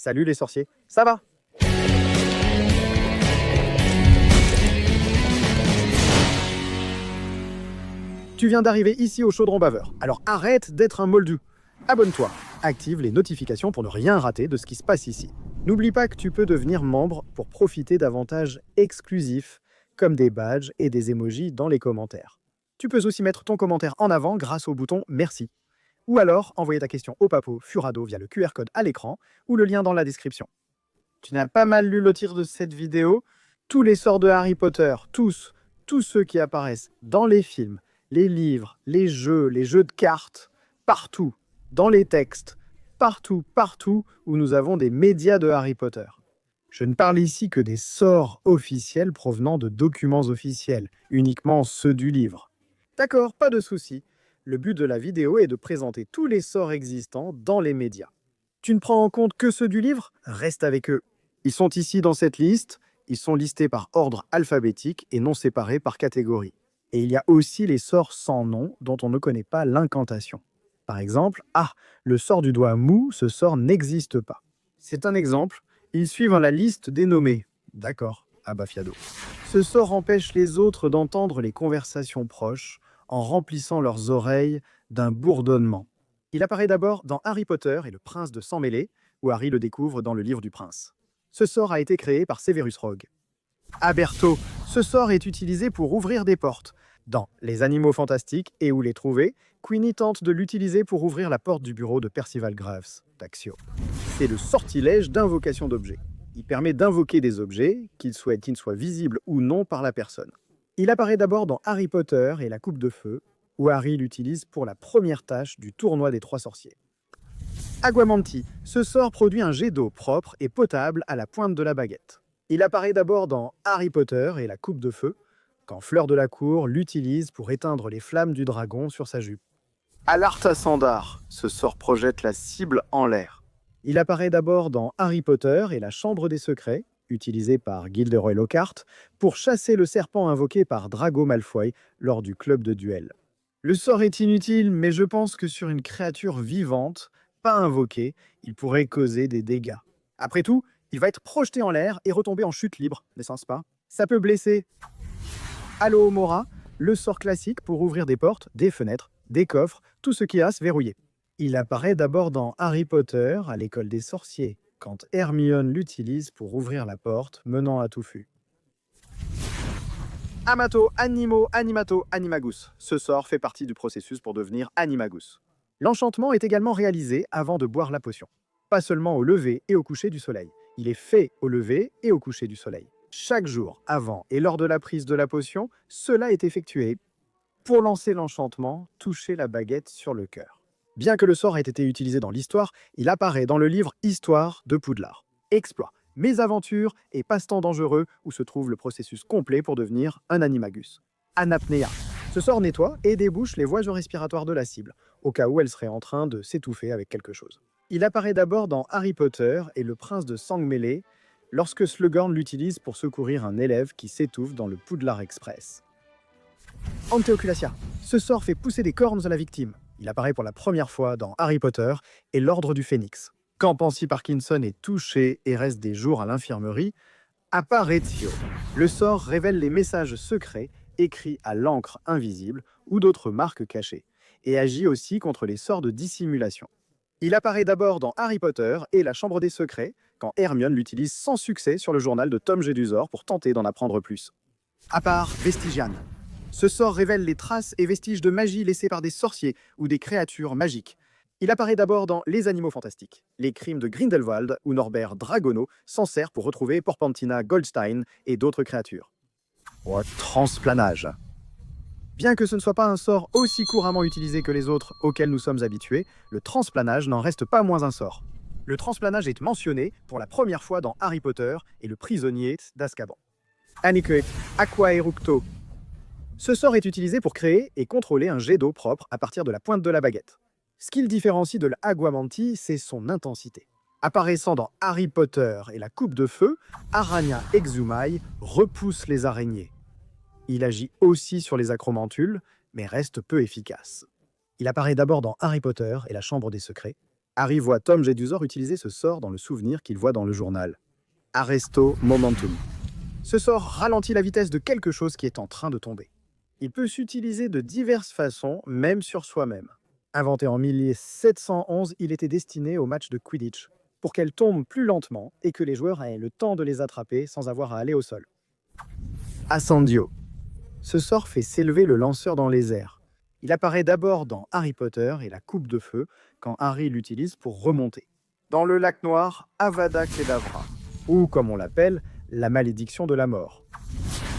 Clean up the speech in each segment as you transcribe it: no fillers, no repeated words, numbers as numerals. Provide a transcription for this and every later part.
Salut les sorciers, ça va? Tu viens d'arriver ici au Chaudron Baveur, alors arrête d'être un moldu. Abonne-toi, active les notifications pour ne rien rater de ce qui se passe ici. N'oublie pas que tu peux devenir membre pour profiter d'avantages exclusifs, comme des badges et des emojis dans les commentaires. Tu peux aussi mettre ton commentaire en avant grâce au bouton Merci. Ou alors envoyer ta question au Papo Furado via le QR code à l'écran ou le lien dans la description. Tu n'as pas mal lu le titre de cette vidéo? Tous les sorts de Harry Potter, tous ceux qui apparaissent dans les films, les livres, les jeux de cartes, partout, dans les textes, partout où nous avons des médias de Harry Potter. Je ne parle ici que des sorts officiels provenant de documents officiels, uniquement ceux du livre. D'accord, pas de souci. Le but de la vidéo est de présenter tous les sorts existants dans les médias. Tu ne prends en compte que ceux du livre? Reste avec eux. Ils sont ici dans cette liste, ils sont listés par ordre alphabétique et non séparés par catégorie. Et il y a aussi les sorts sans nom dont on ne connaît pas l'incantation. Par exemple, le sort du doigt mou, ce sort n'existe pas. C'est un exemple, ils suivent la liste des nommés. D'accord, Abafiado. Ce sort empêche les autres d'entendre les conversations proches en remplissant leurs oreilles d'un bourdonnement. Il apparaît d'abord dans Harry Potter et le prince de sang mêlé, où Harry le découvre dans le livre du prince. Ce sort a été créé par Severus Rogue. Aberto, ce sort est utilisé pour ouvrir des portes. Dans Les Animaux Fantastiques et Où les trouver, Queenie tente de l'utiliser pour ouvrir la porte du bureau de Percival Graves, d'Accio. C'est le sortilège d'invocation d'objets. Il permet d'invoquer des objets, qu'ils soient visibles ou non par la personne. Il apparaît d'abord dans Harry Potter et la Coupe de Feu, où Harry l'utilise pour la première tâche du tournoi des 3 sorciers. Aguamanti, ce sort produit un jet d'eau propre et potable à la pointe de la baguette. Il apparaît d'abord dans Harry Potter et la Coupe de Feu, quand Fleur de la Cour l'utilise pour éteindre les flammes du dragon sur sa jupe. Alarta Sandar, ce sort projette la cible en l'air. Il apparaît d'abord dans Harry Potter et la Chambre des Secrets, utilisé par Gilderoy Lockhart, pour chasser le serpent invoqué par Drago Malfoy lors du club de duel. Le sort est inutile, mais je pense que sur une créature vivante, pas invoquée, il pourrait causer des dégâts. Après tout, il va être projeté en l'air et retomber en chute libre, n'est-ce pas? Ça peut blesser. Alohomora, le sort classique pour ouvrir des portes, des fenêtres, des coffres, tout ce qui a à se verrouiller. Il apparaît d'abord dans Harry Potter à l'école des sorciers, quand Hermione l'utilise pour ouvrir la porte menant à Touffu. Amato, Animo, Animato, Animagus. Ce sort fait partie du processus pour devenir Animagus. L'enchantement est également réalisé avant de boire la potion. Pas seulement au lever et au coucher du soleil. Il est fait au lever et au coucher du soleil. Chaque jour, avant et lors de la prise de la potion, cela est effectué. Pour lancer l'enchantement, touchez la baguette sur le cœur. Bien que le sort ait été utilisé dans l'histoire, il apparaît dans le livre Histoire de Poudlard. Exploit, mésaventures et passe-temps dangereux où se trouve le processus complet pour devenir un animagus. Anapnéa. Ce sort nettoie et débouche les voies respiratoires de la cible, au cas où elle serait en train de s'étouffer avec quelque chose. Il apparaît d'abord dans Harry Potter et le prince de sang mêlé, lorsque Slughorn l'utilise pour secourir un élève qui s'étouffe dans le Poudlard Express. Anteoculatia. Ce sort fait pousser des cornes à la victime. Il apparaît pour la première fois dans Harry Potter et l'Ordre du Phénix. Quand Pansy Parkinson est touché et reste des jours à l'infirmerie, Apparetio. Le sort révèle les messages secrets écrits à l'encre invisible ou d'autres marques cachées, et agit aussi contre les sorts de dissimulation. Il apparaît d'abord dans Harry Potter et la Chambre des Secrets, quand Hermione l'utilise sans succès sur le journal de Tom Jedusor pour tenter d'en apprendre plus. À part Vestigian. Ce sort révèle les traces et vestiges de magie laissés par des sorciers ou des créatures magiques. Il apparaît d'abord dans Les Animaux Fantastiques, les crimes de Grindelwald où Norbert Dragono s'en sert pour retrouver Porpentina Goldstein et d'autres créatures. Transplanage. Bien que ce ne soit pas un sort aussi couramment utilisé que les autres auxquels nous sommes habitués, le transplanage n'en reste pas moins un sort. Le transplanage est mentionné pour la première fois dans Harry Potter et le prisonnier d'Azkaban. Anique, Aqua Eructo. Ce sort est utilisé pour créer et contrôler un jet d'eau propre à partir de la pointe de la baguette. Ce qui le différencie de l'Aguamanti, c'est son intensité. Apparaissant dans Harry Potter et la Coupe de Feu, Arania Exumai repousse les araignées. Il agit aussi sur les acromantules, mais reste peu efficace. Il apparaît d'abord dans Harry Potter et la Chambre des Secrets, Harry voit Tom Jedusor utiliser ce sort dans le souvenir qu'il voit dans le journal. Arresto Momentum. Ce sort ralentit la vitesse de quelque chose qui est en train de tomber. Il peut s'utiliser de diverses façons, même sur soi-même. Inventé en 1711, il était destiné au match de Quidditch, pour qu'elles tombent plus lentement et que les joueurs aient le temps de les attraper sans avoir à aller au sol. Ascendio. Ce sort fait s'élever le lanceur dans les airs. Il apparaît d'abord dans Harry Potter et la coupe de feu, quand Harry l'utilise pour remonter. Dans le lac noir, Avada Kedavra, ou comme on l'appelle, la malédiction de la mort.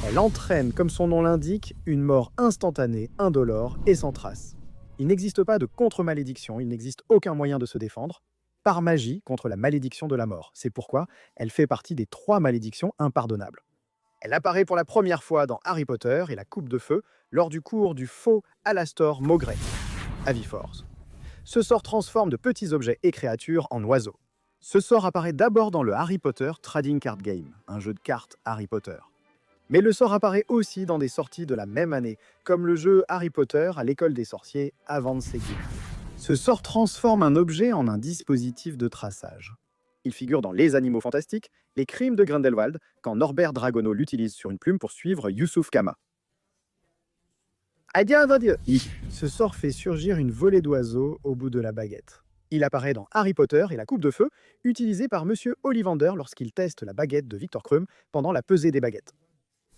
Elle entraîne, comme son nom l'indique, une mort instantanée, indolore et sans trace. Il n'existe pas de contre-malédiction, il n'existe aucun moyen de se défendre, par magie contre la malédiction de la mort. C'est pourquoi elle fait partie des 3 malédictions impardonnables. Elle apparaît pour la première fois dans Harry Potter et la coupe de feu lors du cours du faux Alastor Maugret, Aviforce. Ce sort transforme de petits objets et créatures en oiseaux. Ce sort apparaît d'abord dans le Harry Potter Trading Card Game, un jeu de cartes Harry Potter. Mais le sort apparaît aussi dans des sorties de la même année, comme le jeu Harry Potter à l'école des sorciers Avance Guild. Ce sort transforme un objet en un dispositif de traçage. Il figure dans Les Animaux Fantastiques, Les Crimes de Grindelwald, quand Norbert Dragono l'utilise sur une plume pour suivre Youssouf Kama. Ce sort fait surgir une volée d'oiseaux au bout de la baguette. Il apparaît dans Harry Potter et la coupe de feu, utilisée par Monsieur Ollivander lorsqu'il teste la baguette de Victor Krum pendant la pesée des baguettes.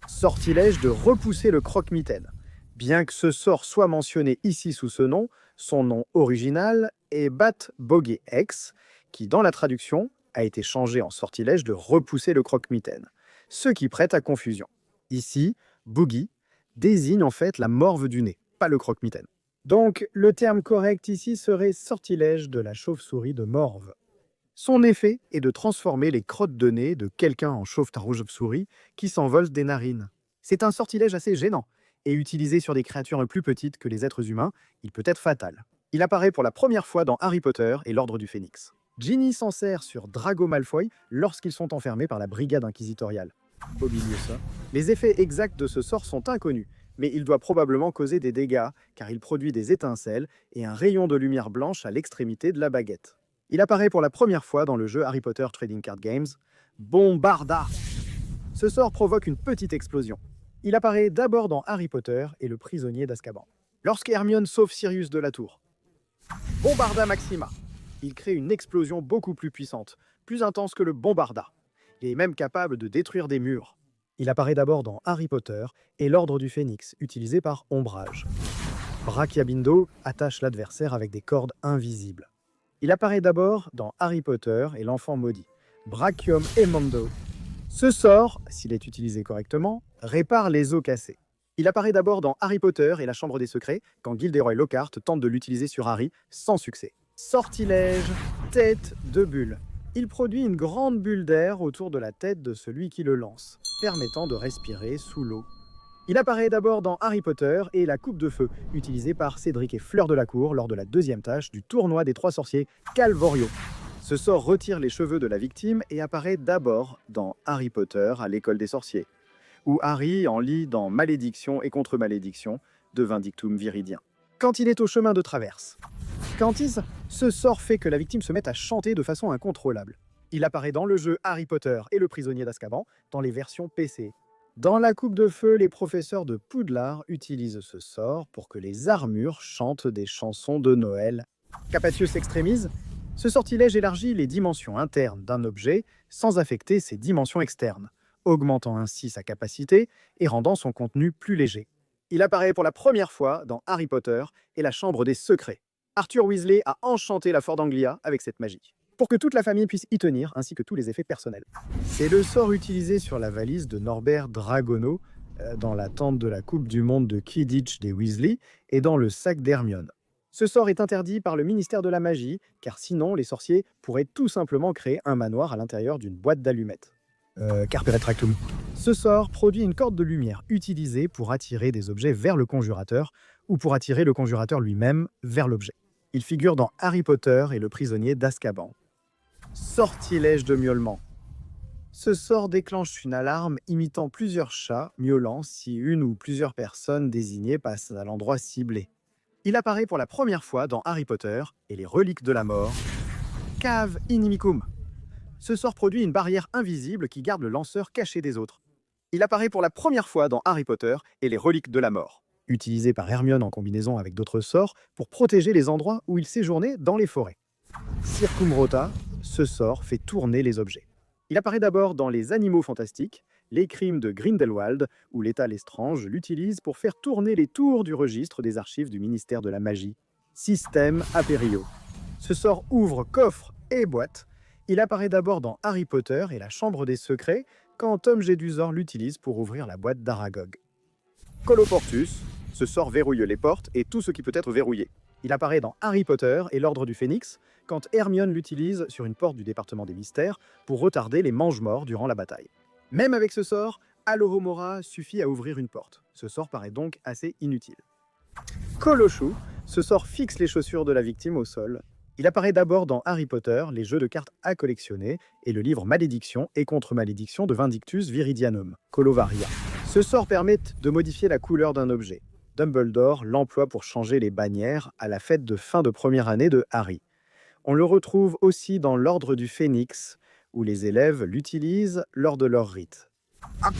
Sortilège de repousser le croque-mitaine. Bien que ce sort soit mentionné ici sous ce nom, son nom original est Bat Bogey X, qui dans la traduction a été changé en sortilège de repousser le croque-mitaine, ce qui prête à confusion. Ici, Boogie désigne en fait la morve du nez, pas le croque-mitaine. Donc, le terme correct ici serait sortilège de la chauve-souris de morve. Son effet est de transformer les crottes de nez de quelqu'un en chauve-souris qui s'envole des narines. C'est un sortilège assez gênant, et utilisé sur des créatures plus petites que les êtres humains, il peut être fatal. Il apparaît pour la première fois dans Harry Potter et l'Ordre du Phénix. Ginny s'en sert sur Drago Malfoy lorsqu'ils sont enfermés par la brigade inquisitoriale. Obiliosa. Les effets exacts de ce sort sont inconnus, mais il doit probablement causer des dégâts, car il produit des étincelles et un rayon de lumière blanche à l'extrémité de la baguette. Il apparaît pour la première fois dans le jeu Harry Potter Trading Card Games, Bombarda. Ce sort provoque une petite explosion. Il apparaît d'abord dans Harry Potter et le prisonnier d'Azkaban, lorsque Hermione sauve Sirius de la tour. Bombarda Maxima. Il crée une explosion beaucoup plus puissante, plus intense que le Bombarda. Il est même capable de détruire des murs. Il apparaît d'abord dans Harry Potter et l'Ordre du Phénix, utilisé par Ombrage. Brachiabindo attache l'adversaire avec des cordes invisibles. Il apparaît d'abord dans Harry Potter et l'Enfant Maudit, Brachium Emondo. Ce sort, s'il est utilisé correctement, répare les os cassés. Il apparaît d'abord dans Harry Potter et la Chambre des Secrets, quand Gilderoy Lockhart tente de l'utiliser sur Harry, sans succès. Sortilège, tête de bulle. Il produit une grande bulle d'air autour de la tête de celui qui le lance, permettant de respirer sous l'eau. Il apparaît d'abord dans Harry Potter et la coupe de feu, utilisée par Cédric et Fleur de la Cour lors de la 2e tâche du tournoi des 3 sorciers Calvorio. Ce sort retire les cheveux de la victime et apparaît d'abord dans Harry Potter à l'école des sorciers, où Harry en lit dans Malédiction et contre-malédiction de Vindictum Viridien. Quand il est au chemin de traverse. Cantis, ce sort fait que la victime se mette à chanter de façon incontrôlable. Il apparaît dans le jeu Harry Potter et le prisonnier d'Azkaban, dans les versions PC. Dans la coupe de feu, les professeurs de Poudlard utilisent ce sort pour que les armures chantent des chansons de Noël. Capatius Extremis, ce sortilège élargit les dimensions internes d'un objet sans affecter ses dimensions externes, augmentant ainsi sa capacité et rendant son contenu plus léger. Il apparaît pour la première fois dans Harry Potter et la Chambre des Secrets. Arthur Weasley a enchanté la Ford Anglia avec cette magie, pour que toute la famille puisse y tenir, ainsi que tous les effets personnels. C'est le sort utilisé sur la valise de Norbert Dragono, dans la tente de la Coupe du Monde de Quidditch des Weasley, et dans le sac d'Hermione. Ce sort est interdit par le ministère de la Magie, car sinon les sorciers pourraient tout simplement créer un manoir à l'intérieur d'une boîte d'allumettes. Carpe Retractum. Ce sort produit une corde de lumière utilisée pour attirer des objets vers le conjurateur, ou pour attirer le conjurateur lui-même vers l'objet. Il figure dans Harry Potter et le prisonnier d'Azkaban. Sortilège de miaulement. Ce sort déclenche une alarme imitant plusieurs chats miaulant si une ou plusieurs personnes désignées passent à l'endroit ciblé. Il apparaît pour la première fois dans Harry Potter et les Reliques de la Mort, Cave Inimicum. Ce sort produit une barrière invisible qui garde le lanceur caché des autres. Il apparaît pour la première fois dans Harry Potter et les Reliques de la Mort, utilisé par Hermione en combinaison avec d'autres sorts pour protéger les endroits où il séjournait dans les forêts. Circumrota, ce sort fait tourner les objets. Il apparaît d'abord dans Les Animaux Fantastiques, Les Crimes de Grindelwald, où l'État Lestrange l'utilise pour faire tourner les tours du registre des archives du ministère de la Magie. Système Aperio. Ce sort ouvre coffre et boîte. Il apparaît d'abord dans Harry Potter et la Chambre des Secrets, quand Tom Jedusor l'utilise pour ouvrir la boîte d'Aragog. Coloportus, ce sort verrouille les portes et tout ce qui peut être verrouillé. Il apparaît dans Harry Potter et l'Ordre du Phénix, quand Hermione l'utilise sur une porte du département des mystères pour retarder les mange-morts durant la bataille. Même avec ce sort, Alohomora suffit à ouvrir une porte. Ce sort paraît donc assez inutile. Coloshu, ce sort fixe les chaussures de la victime au sol. Il apparaît d'abord dans Harry Potter, les jeux de cartes à collectionner, et le livre Malédiction et Contre-Malédiction de Vindictus Viridianum, Colovaria. Ce sort permet de modifier la couleur d'un objet. Dumbledore l'emploie pour changer les bannières à la fête de fin de première année de Harry. On le retrouve aussi dans l'Ordre du Phénix, où les élèves l'utilisent lors de leur rite.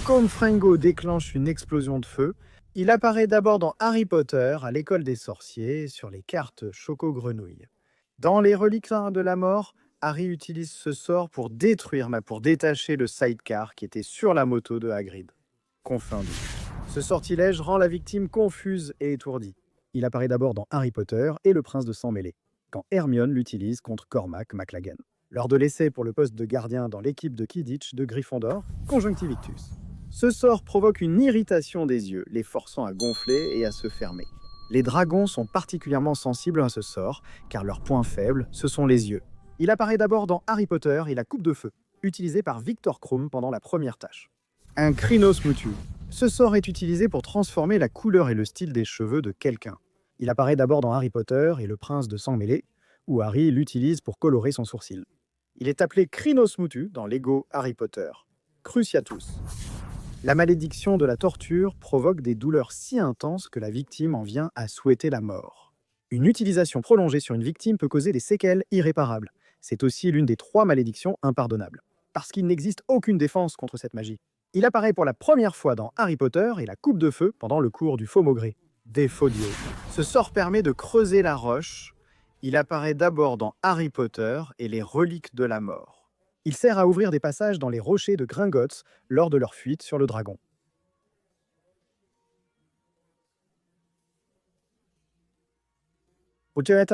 Confringo déclenche une explosion de feu. Il apparaît d'abord dans Harry Potter, à l'école des sorciers, sur les cartes Choco-Grenouille. Dans les Reliques de la Mort, Harry utilise ce sort pour détacher le sidecar qui était sur la moto de Hagrid. Confondu. Ce sortilège rend la victime confuse et étourdie. Il apparaît d'abord dans Harry Potter et le Prince de Sang-Mêlé, quand Hermione l'utilise contre Cormac McLaggen. Lors de l'essai pour le poste de gardien dans l'équipe de Quidditch de Gryffondor, Conjonctivictus. Ce sort provoque une irritation des yeux, les forçant à gonfler et à se fermer. Les dragons sont particulièrement sensibles à ce sort, car leur point faible, ce sont les yeux. Il apparaît d'abord dans Harry Potter et la coupe de feu, utilisée par Victor Krum pendant la première tâche. Un Crinos Mutu. Ce sort est utilisé pour transformer la couleur et le style des cheveux de quelqu'un. Il apparaît d'abord dans Harry Potter et le Prince de Sang-Mêlé, où Harry l'utilise pour colorer son sourcil. Il est appelé Crinos Mutu dans Lego Harry Potter. Cruciatus. La malédiction de la torture provoque des douleurs si intenses que la victime en vient à souhaiter la mort. Une utilisation prolongée sur une victime peut causer des séquelles irréparables. C'est aussi l'une des 3 malédictions impardonnables, parce qu'il n'existe aucune défense contre cette magie. Il apparaît pour la première fois dans Harry Potter et la coupe de feu pendant le cours du faux maugré. Défodio. Ce sort permet de creuser la roche. Il apparaît d'abord dans Harry Potter et les Reliques de la Mort. Il sert à ouvrir des passages dans les rochers de Gringotts lors de leur fuite sur le dragon. Ce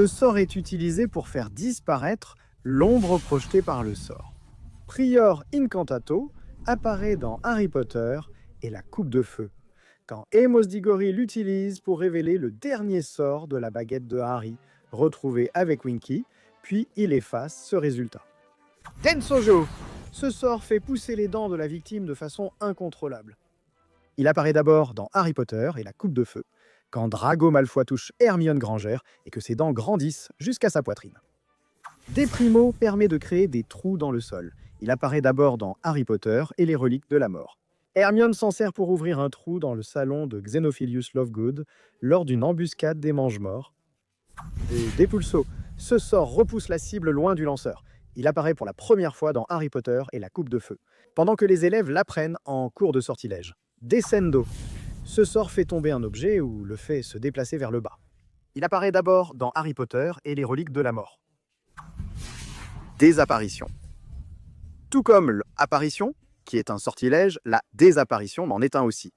sort est utilisé pour faire disparaître l'ombre projetée par le sort. Prior Incantato apparaît dans Harry Potter et la coupe de feu, quand Amos Diggory l'utilise pour révéler le dernier sort de la baguette de Harry, retrouvé avec Winky, puis il efface ce résultat. Tensojo. Ce sort fait pousser les dents de la victime de façon incontrôlable. Il apparaît d'abord dans Harry Potter et la coupe de feu, quand Drago Malfoy touche Hermione Granger et que ses dents grandissent jusqu'à sa poitrine. Déprimo permet de créer des trous dans le sol. Il apparaît d'abord dans Harry Potter et les Reliques de la Mort. Hermione s'en sert pour ouvrir un trou dans le salon de Xenophilius Lovegood lors d'une embuscade des Mange-Morts. Depulso. Ce sort repousse la cible loin du lanceur. Il apparaît pour la première fois dans Harry Potter et la coupe de feu, pendant que les élèves l'apprennent en cours de sortilège. Descendo. Ce sort fait tomber un objet ou le fait se déplacer vers le bas. Il apparaît d'abord dans Harry Potter et les Reliques de la Mort. Désapparition. Tout comme l'apparition, qui est un sortilège, la désapparition en est un aussi.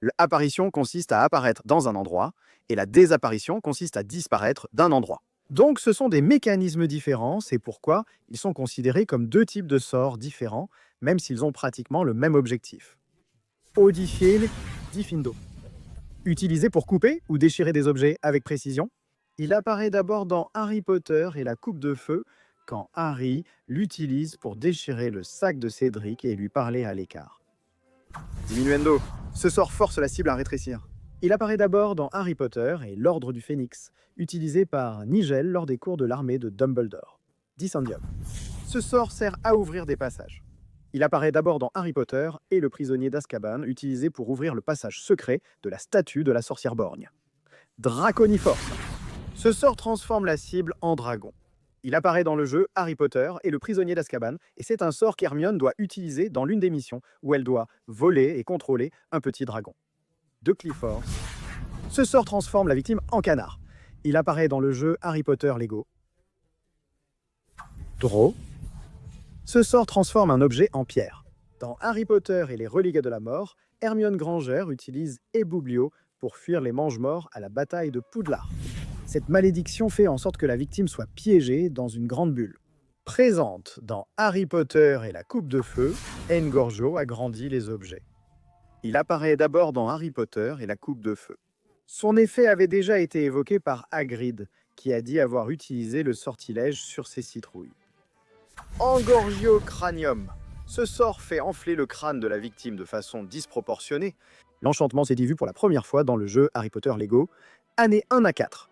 L'apparition consiste à apparaître dans un endroit, et la désapparition consiste à disparaître d'un endroit. Donc ce sont des mécanismes différents, c'est pourquoi ils sont considérés comme 2 types de sorts différents, même s'ils ont pratiquement le même objectif. Odifiel Diffindo. Utilisé pour couper ou déchirer des objets avec précision, il apparaît d'abord dans Harry Potter et la coupe de feu, quand Harry l'utilise pour déchirer le sac de Cédric et lui parler à l'écart. Diminuendo. Ce sort force la cible à rétrécir. Il apparaît d'abord dans Harry Potter et l'Ordre du Phénix, utilisé par Nigel lors des cours de l'armée de Dumbledore. Dissendium. Ce sort sert à ouvrir des passages. Il apparaît d'abord dans Harry Potter et le prisonnier d'Azkaban, utilisé pour ouvrir le passage secret de la statue de la sorcière borgne. Draconiforce. Ce sort transforme la cible en dragon. Il apparaît dans le jeu Harry Potter et le prisonnier d'Azkaban, et c'est un sort qu'Hermione doit utiliser dans l'une des missions où elle doit voler et contrôler un petit dragon. De Clifford. Ce sort transforme la victime en canard. Il apparaît dans le jeu Harry Potter Lego. Draw. Ce sort transforme un objet en pierre. Dans Harry Potter et les Reliques de la Mort, Hermione Granger utilise Éboublio pour fuir les Mange-Morts à la bataille de Poudlard. Cette malédiction fait en sorte que la victime soit piégée dans une grande bulle. Présente dans Harry Potter et la Coupe de Feu, Engorgio agrandit les objets. Il apparaît d'abord dans Harry Potter et la Coupe de Feu. Son effet avait déjà été évoqué par Hagrid, qui a dit avoir utilisé le sortilège sur ses citrouilles. Engorgio Cranium. Ce sort fait enfler le crâne de la victime de façon disproportionnée. L'enchantement s'est vu pour la première fois dans le jeu Harry Potter Lego, années 1 à 4.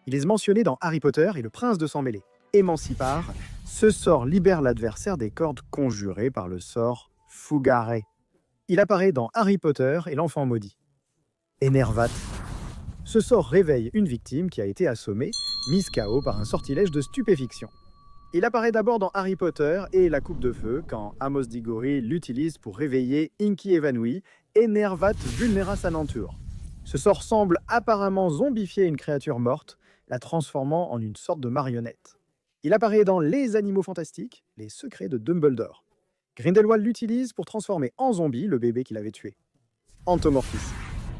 Il est mentionné dans Harry Potter et le prince de sang mêlé. Émancipar, ce sort libère l'adversaire des cordes conjurées par le sort Fugare. Il apparaît dans Harry Potter et l'enfant maudit. Enervat. Ce sort réveille une victime qui a été assommée, mise KO par un sortilège de stupéfiction. Il apparaît d'abord dans Harry Potter et la Coupe de Feu quand Amos Diggory l'utilise pour réveiller Inky évanoui et Nervat vulnéra sa nanture. Ce sort semble apparemment zombifier une créature morte, la transformant en une sorte de marionnette. Il apparaît dans Les Animaux Fantastiques, les secrets de Dumbledore. Grindelwald l'utilise pour transformer en zombie le bébé qu'il avait tué. Entomorphis.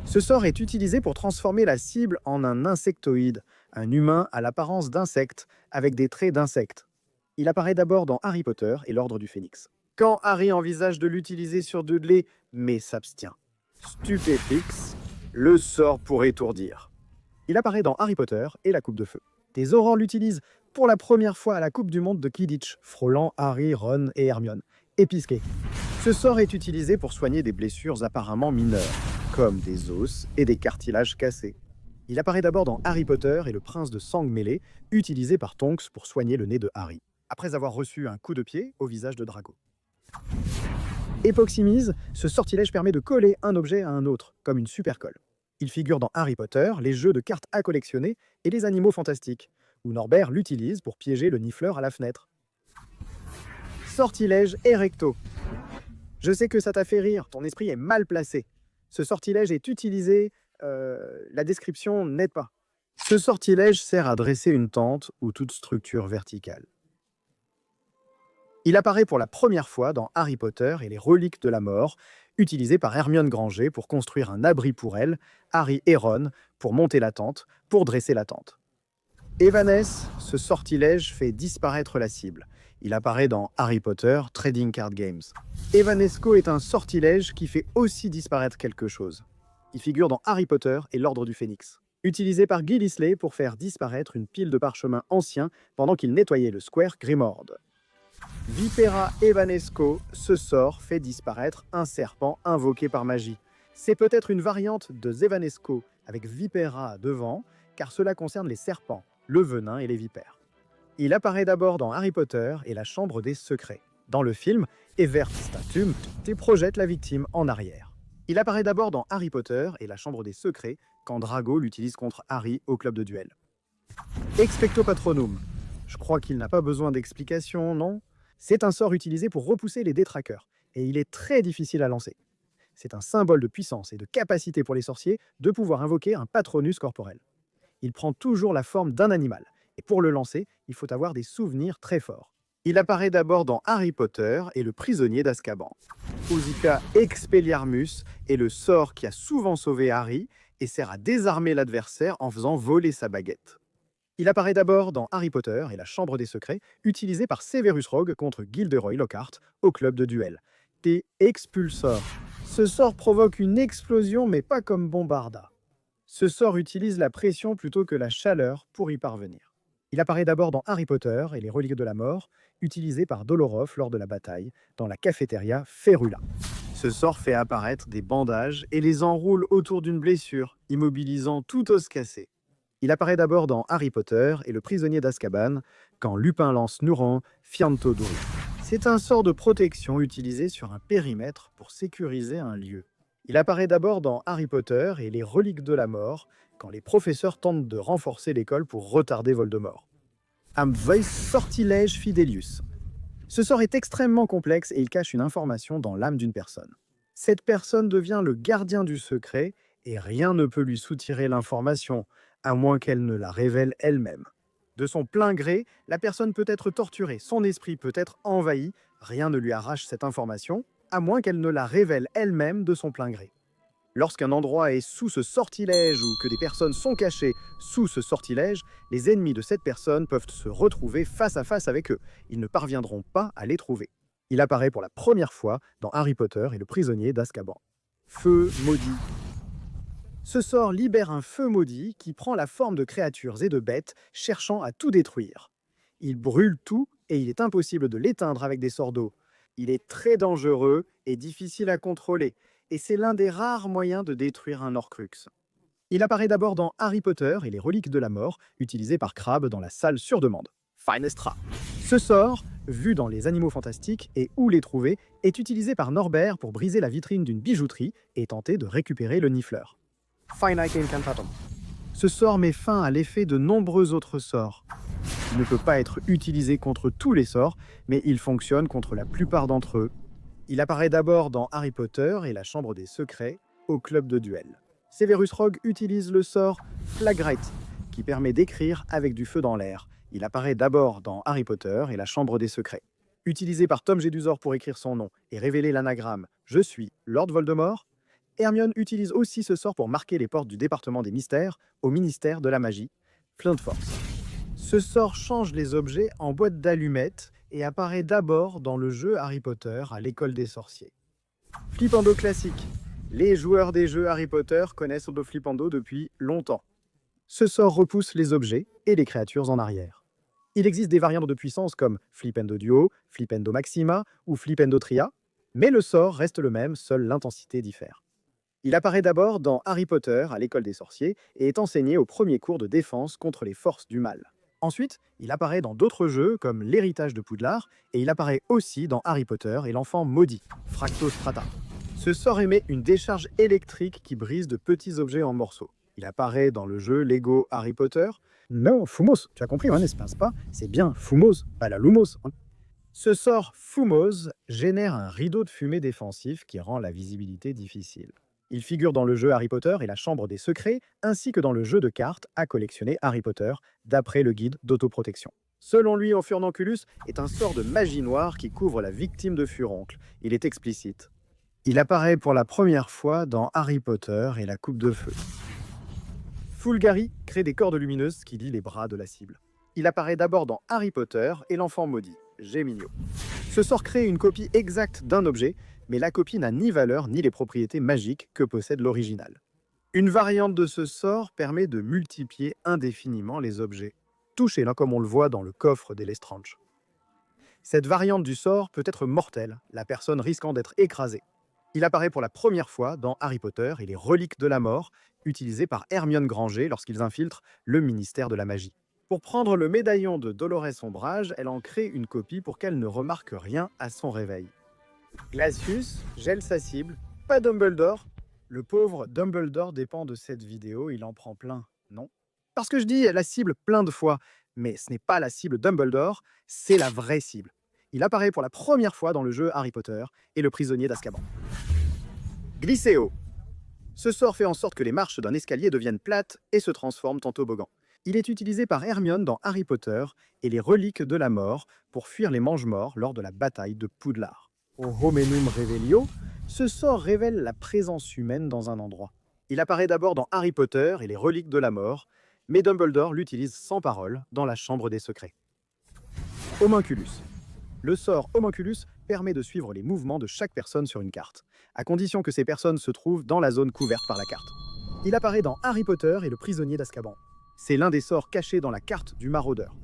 Ce sort est utilisé pour transformer la cible en un insectoïde, un humain à l'apparence d'insecte, avec des traits d'insecte. Il apparaît d'abord dans Harry Potter et l'Ordre du Phénix. Quand Harry envisage de l'utiliser sur Dudley, mais s'abstient. Stupéfix, le sort pour étourdir. Il apparaît dans Harry Potter et la Coupe de Feu. Des aurores l'utilisent pour la première fois à la Coupe du Monde de Quidditch, frôlant Harry, Ron et Hermione. Épisqué. Ce sort est utilisé pour soigner des blessures apparemment mineures, comme des os et des cartilages cassés. Il apparaît d'abord dans Harry Potter et le prince de sang mêlé, utilisé par Tonks pour soigner le nez de Harry, après avoir reçu un coup de pied au visage de Drago. Époxymise, ce sortilège permet de coller un objet à un autre, comme une supercolle. Il figure dans Harry Potter, les jeux de cartes à collectionner et les animaux fantastiques, où Norbert l'utilise pour piéger le nifleur à la fenêtre. Sortilège Erecto. Je sais que ça t'a fait rire, ton esprit est mal placé. Ce sortilège est utilisé, la description n'aide pas. Ce sortilège sert à dresser une tente ou toute structure verticale. Il apparaît pour la première fois dans Harry Potter et les Reliques de la Mort, utilisé par Hermione Granger pour construire un abri pour elle, Harry et Ron pour monter la tente, pour dresser la tente. Evanesce, ce sortilège fait disparaître la cible. Il apparaît dans Harry Potter Trading Card Games. Evanesco est un sortilège qui fait aussi disparaître quelque chose. Il figure dans Harry Potter et l'Ordre du Phénix. Utilisé par Guy Lisley pour faire disparaître une pile de parchemins anciens pendant qu'il nettoyait le Square Grimmauld. Vipera Evanesco, ce sort fait disparaître un serpent invoqué par magie. C'est peut-être une variante de Zevanesco avec Vipera devant, car cela concerne les serpents, le venin et les vipères. Il apparaît d'abord dans Harry Potter et la Chambre des Secrets. Dans le film, Evert Statum projette la victime en arrière. Il apparaît d'abord dans Harry Potter et la Chambre des Secrets quand Drago l'utilise contre Harry au club de duel. Expecto Patronum. Je crois qu'il n'a pas besoin d'explication, non ? C'est un sort utilisé pour repousser les détraqueurs, et il est très difficile à lancer. C'est un symbole de puissance et de capacité pour les sorciers de pouvoir invoquer un patronus corporel. Il prend toujours la forme d'un animal, et pour le lancer, il faut avoir des souvenirs très forts. Il apparaît d'abord dans Harry Potter et le prisonnier d'Azkaban. Usica Expelliarmus est le sort qui a souvent sauvé Harry et sert à désarmer l'adversaire en faisant voler sa baguette. Il apparaît d'abord dans Harry Potter et la Chambre des Secrets, utilisé par Severus Rogue contre Gilderoy Lockhart au club de duel. T. Expulsor. Ce sort provoque une explosion, mais pas comme Bombarda. Ce sort utilise la pression plutôt que la chaleur pour y parvenir. Il apparaît d'abord dans Harry Potter et les Reliques de la Mort, utilisé par Dolorov lors de la bataille, dans la cafétéria Férula. Ce sort fait apparaître des bandages et les enroule autour d'une blessure, immobilisant tout os cassé. Il apparaît d'abord dans Harry Potter et le prisonnier d'Azkaban, quand Lupin lance Nouran Fianto Duri. C'est un sort de protection utilisé sur un périmètre pour sécuriser un lieu. Il apparaît d'abord dans Harry Potter et les Reliques de la Mort, quand les professeurs tentent de renforcer l'école pour retarder Voldemort. Am Voice Sortilège Fidelius. Ce sort est extrêmement complexe et il cache une information dans l'âme d'une personne. Cette personne devient le gardien du secret et rien ne peut lui soutirer l'information, à moins qu'elle ne la révèle elle-même. De son plein gré, la personne peut être torturée, son esprit peut être envahi, rien ne lui arrache cette information, à moins qu'elle ne la révèle elle-même de son plein gré. Lorsqu'un endroit est sous ce sortilège ou que des personnes sont cachées sous ce sortilège, les ennemis de cette personne peuvent se retrouver face à face avec eux. Ils ne parviendront pas à les trouver. Il apparaît pour la première fois dans Harry Potter et le prisonnier d'Azkaban. Feu maudit. Ce sort libère un feu maudit qui prend la forme de créatures et de bêtes cherchant à tout détruire. Il brûle tout et il est impossible de l'éteindre avec des sorts d'eau. Il est très dangereux et difficile à contrôler, et c'est l'un des rares moyens de détruire un Horcrux. Il apparaît d'abord dans Harry Potter et les reliques de la mort, utilisé par Crabbe dans la salle sur demande. Finestra. Ce sort, vu dans les Animaux Fantastiques et où les trouver, est utilisé par Norbert pour briser la vitrine d'une bijouterie et tenter de récupérer le Nifleur. Finite Incantatum. Ce sort met fin à l'effet de nombreux autres sorts. Il ne peut pas être utilisé contre tous les sorts, mais il fonctionne contre la plupart d'entre eux. Il apparaît d'abord dans Harry Potter et la Chambre des Secrets, au club de duel. Severus Rogue utilise le sort Flagrite, qui permet d'écrire avec du feu dans l'air. Il apparaît d'abord dans Harry Potter et la Chambre des Secrets. Utilisé par Tom Jedusor pour écrire son nom et révéler l'anagramme « Je suis Lord Voldemort », Hermione utilise aussi ce sort pour marquer les portes du département des mystères au ministère de la magie, Flint Force. Ce sort change les objets en boîte d'allumettes et apparaît d'abord dans le jeu Harry Potter à l'école des sorciers. Flipendo classique. Les joueurs des jeux Harry Potter connaissent le Flipendo depuis longtemps. Ce sort repousse les objets et les créatures en arrière. Il existe des variantes de puissance comme Flipendo Duo, Flipendo Maxima ou Flipendo Tria, mais le sort reste le même, seule l'intensité diffère. Il apparaît d'abord dans Harry Potter à l'école des sorciers et est enseigné au premier cours de défense contre les forces du mal. Ensuite, il apparaît dans d'autres jeux comme L'Héritage de Poudlard et il apparaît aussi dans Harry Potter et l'Enfant Maudit, Fractostrata. Ce sort émet une décharge électrique qui brise de petits objets en morceaux. Il apparaît dans le jeu Lego Harry Potter. Non, Fumos, tu as compris, hein, n'est-ce pas? C'est bien Fumos, pas la Lumos. Ce sort Fumos génère un rideau de fumée défensif qui rend la visibilité difficile. Il figure dans le jeu Harry Potter et la Chambre des Secrets, ainsi que dans le jeu de cartes à collectionner Harry Potter, d'après le guide d'autoprotection. Selon lui, Furnunculus est un sort de magie noire qui couvre la victime de Furoncle. Il est explicite. Il apparaît pour la première fois dans Harry Potter et la Coupe de Feu. Fulgari crée des cordes lumineuses qui lient les bras de la cible. Il apparaît d'abord dans Harry Potter et l'Enfant Maudit, Géminio. Ce sort crée une copie exacte d'un objet, mais la copie n'a ni valeur ni les propriétés magiques que possède l'original. Une variante de ce sort permet de multiplier indéfiniment les objets. Touchez là comme on le voit dans le coffre des Lestrange. Cette variante du sort peut être mortelle, la personne risquant d'être écrasée. Il apparaît pour la première fois dans Harry Potter et les reliques de la mort, utilisées par Hermione Granger lorsqu'ils infiltrent le ministère de la magie. Pour prendre le médaillon de Dolores Ombrage, elle en crée une copie pour qu'elle ne remarque rien à son réveil. Glacius gèle sa cible, pas Dumbledore. Le pauvre Dumbledore dépend de cette vidéo, il en prend plein, non? Parce que je dis la cible plein de fois, mais ce n'est pas la cible Dumbledore, c'est la vraie cible. Il apparaît pour la première fois dans le jeu Harry Potter et le prisonnier d'Azkaban. Glycéo. Ce sort fait en sorte que les marches d'un escalier deviennent plates et se transforment en toboggan. Il est utilisé par Hermione dans Harry Potter et les reliques de la mort pour fuir les mange-morts lors de la bataille de Poudlard. Au Homenum Revelio, ce sort révèle la présence humaine dans un endroit. Il apparaît d'abord dans Harry Potter et les reliques de la mort, mais Dumbledore l'utilise sans parole dans la Chambre des Secrets. Homunculus. Le sort Homunculus permet de suivre les mouvements de chaque personne sur une carte, à condition que ces personnes se trouvent dans la zone couverte par la carte. Il apparaît dans Harry Potter et le prisonnier d'Azkaban. C'est l'un des sorts cachés dans la carte du maraudeur.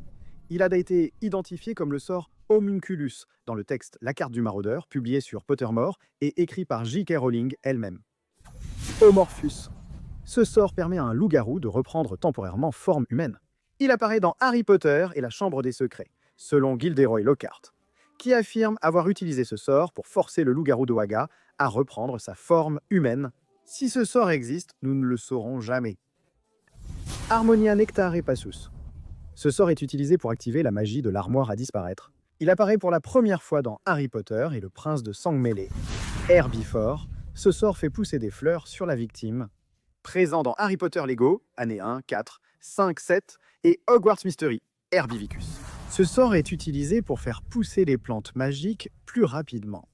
Il a été identifié comme le sort Homunculus dans le texte La carte du maraudeur, publié sur Pottermore et écrit par J.K. Rowling elle-même. Homorphus. Ce sort permet à un loup-garou de reprendre temporairement forme humaine. Il apparaît dans Harry Potter et la Chambre des Secrets, selon Gilderoy Lockhart, qui affirme avoir utilisé ce sort pour forcer le loup-garou de Wagga à reprendre sa forme humaine. Si ce sort existe, nous ne le saurons jamais. Harmonia Nectare Passus. Ce sort est utilisé pour activer la magie de l'armoire à disparaître. Il apparaît pour la première fois dans Harry Potter et le prince de sang mêlé. Herbivore, ce sort fait pousser des fleurs sur la victime. Présent dans Harry Potter Lego, année 1, 4, 5, 7 et Hogwarts Mystery, Herbivicus. Ce sort est utilisé pour faire pousser les plantes magiques plus rapidement.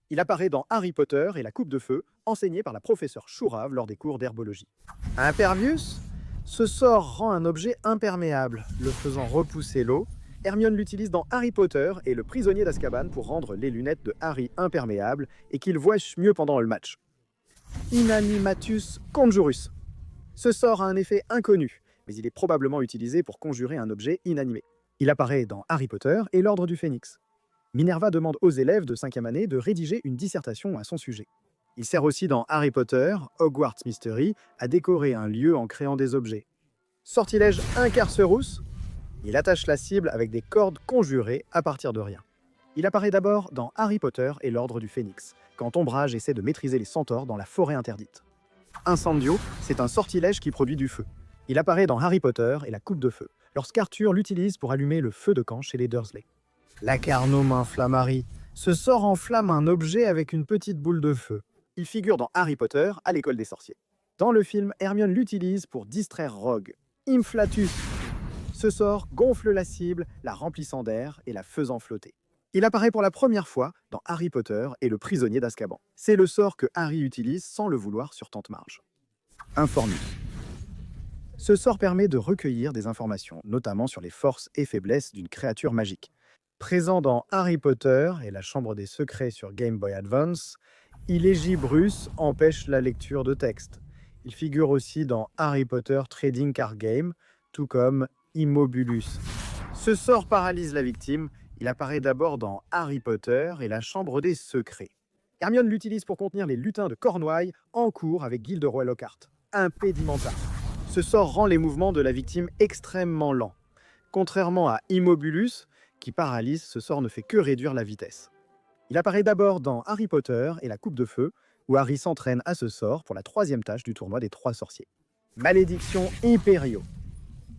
Il apparaît dans Harry Potter et la coupe de feu, enseignée par la professeure Chourave lors des cours d'herbologie. Impervius, ce sort rend un objet imperméable, le faisant repousser l'eau. Hermione l'utilise dans Harry Potter et le prisonnier d'Azkaban pour rendre les lunettes de Harry imperméables et qu'il voie mieux pendant le match. Inanimatus Conjurus. Ce sort a un effet inconnu, mais il est probablement utilisé pour conjurer un objet inanimé. Il apparaît dans Harry Potter et l'Ordre du Phénix. Minerva demande aux élèves de 5e année de rédiger une dissertation à son sujet. Il sert aussi dans Harry Potter, Hogwarts Mystery, à décorer un lieu en créant des objets. Sortilège Incarcerus. Il attache la cible avec des cordes conjurées à partir de rien. Il apparaît d'abord dans Harry Potter et l'Ordre du Phénix, quand Ombrage essaie de maîtriser les centaures dans la forêt interdite. Incendio, c'est un sortilège qui produit du feu. Il apparaît dans Harry Potter et la coupe de feu, lorsqu'Arthur l'utilise pour allumer le feu de camp chez les Dursley. Lacarnum Inflammari. Ce sort enflamme un objet avec une petite boule de feu. Il figure dans Harry Potter à l'école des sorciers. Dans le film, Hermione l'utilise pour distraire Rogue. Inflatus. Ce sort gonfle la cible, la remplissant d'air et la faisant flotter. Il apparaît pour la première fois dans Harry Potter et le prisonnier d'Azkaban. C'est le sort que Harry utilise sans le vouloir sur Tante Marge. Informus. Ce sort permet de recueillir des informations, notamment sur les forces et faiblesses d'une créature magique. Présent dans Harry Potter et la Chambre des Secrets sur Game Boy Advance, Illegibrus empêche la lecture de texte. Il figure aussi dans Harry Potter Trading Card Game, tout comme Immobulus. Ce sort paralyse la victime. Il apparaît d'abord dans Harry Potter et la Chambre des Secrets. Hermione l'utilise pour contenir les lutins de Cornouailles en cours avec Gilderoy Lockhart. Impedimenta. Ce sort rend les mouvements de la victime extrêmement lents. Contrairement à Immobulus, qui paralyse, ce sort ne fait que réduire la vitesse. Il apparaît d'abord dans Harry Potter et la coupe de feu, où Harry s'entraîne à ce sort pour la 3e tâche du tournoi des 3 sorciers. Malédiction Imperio.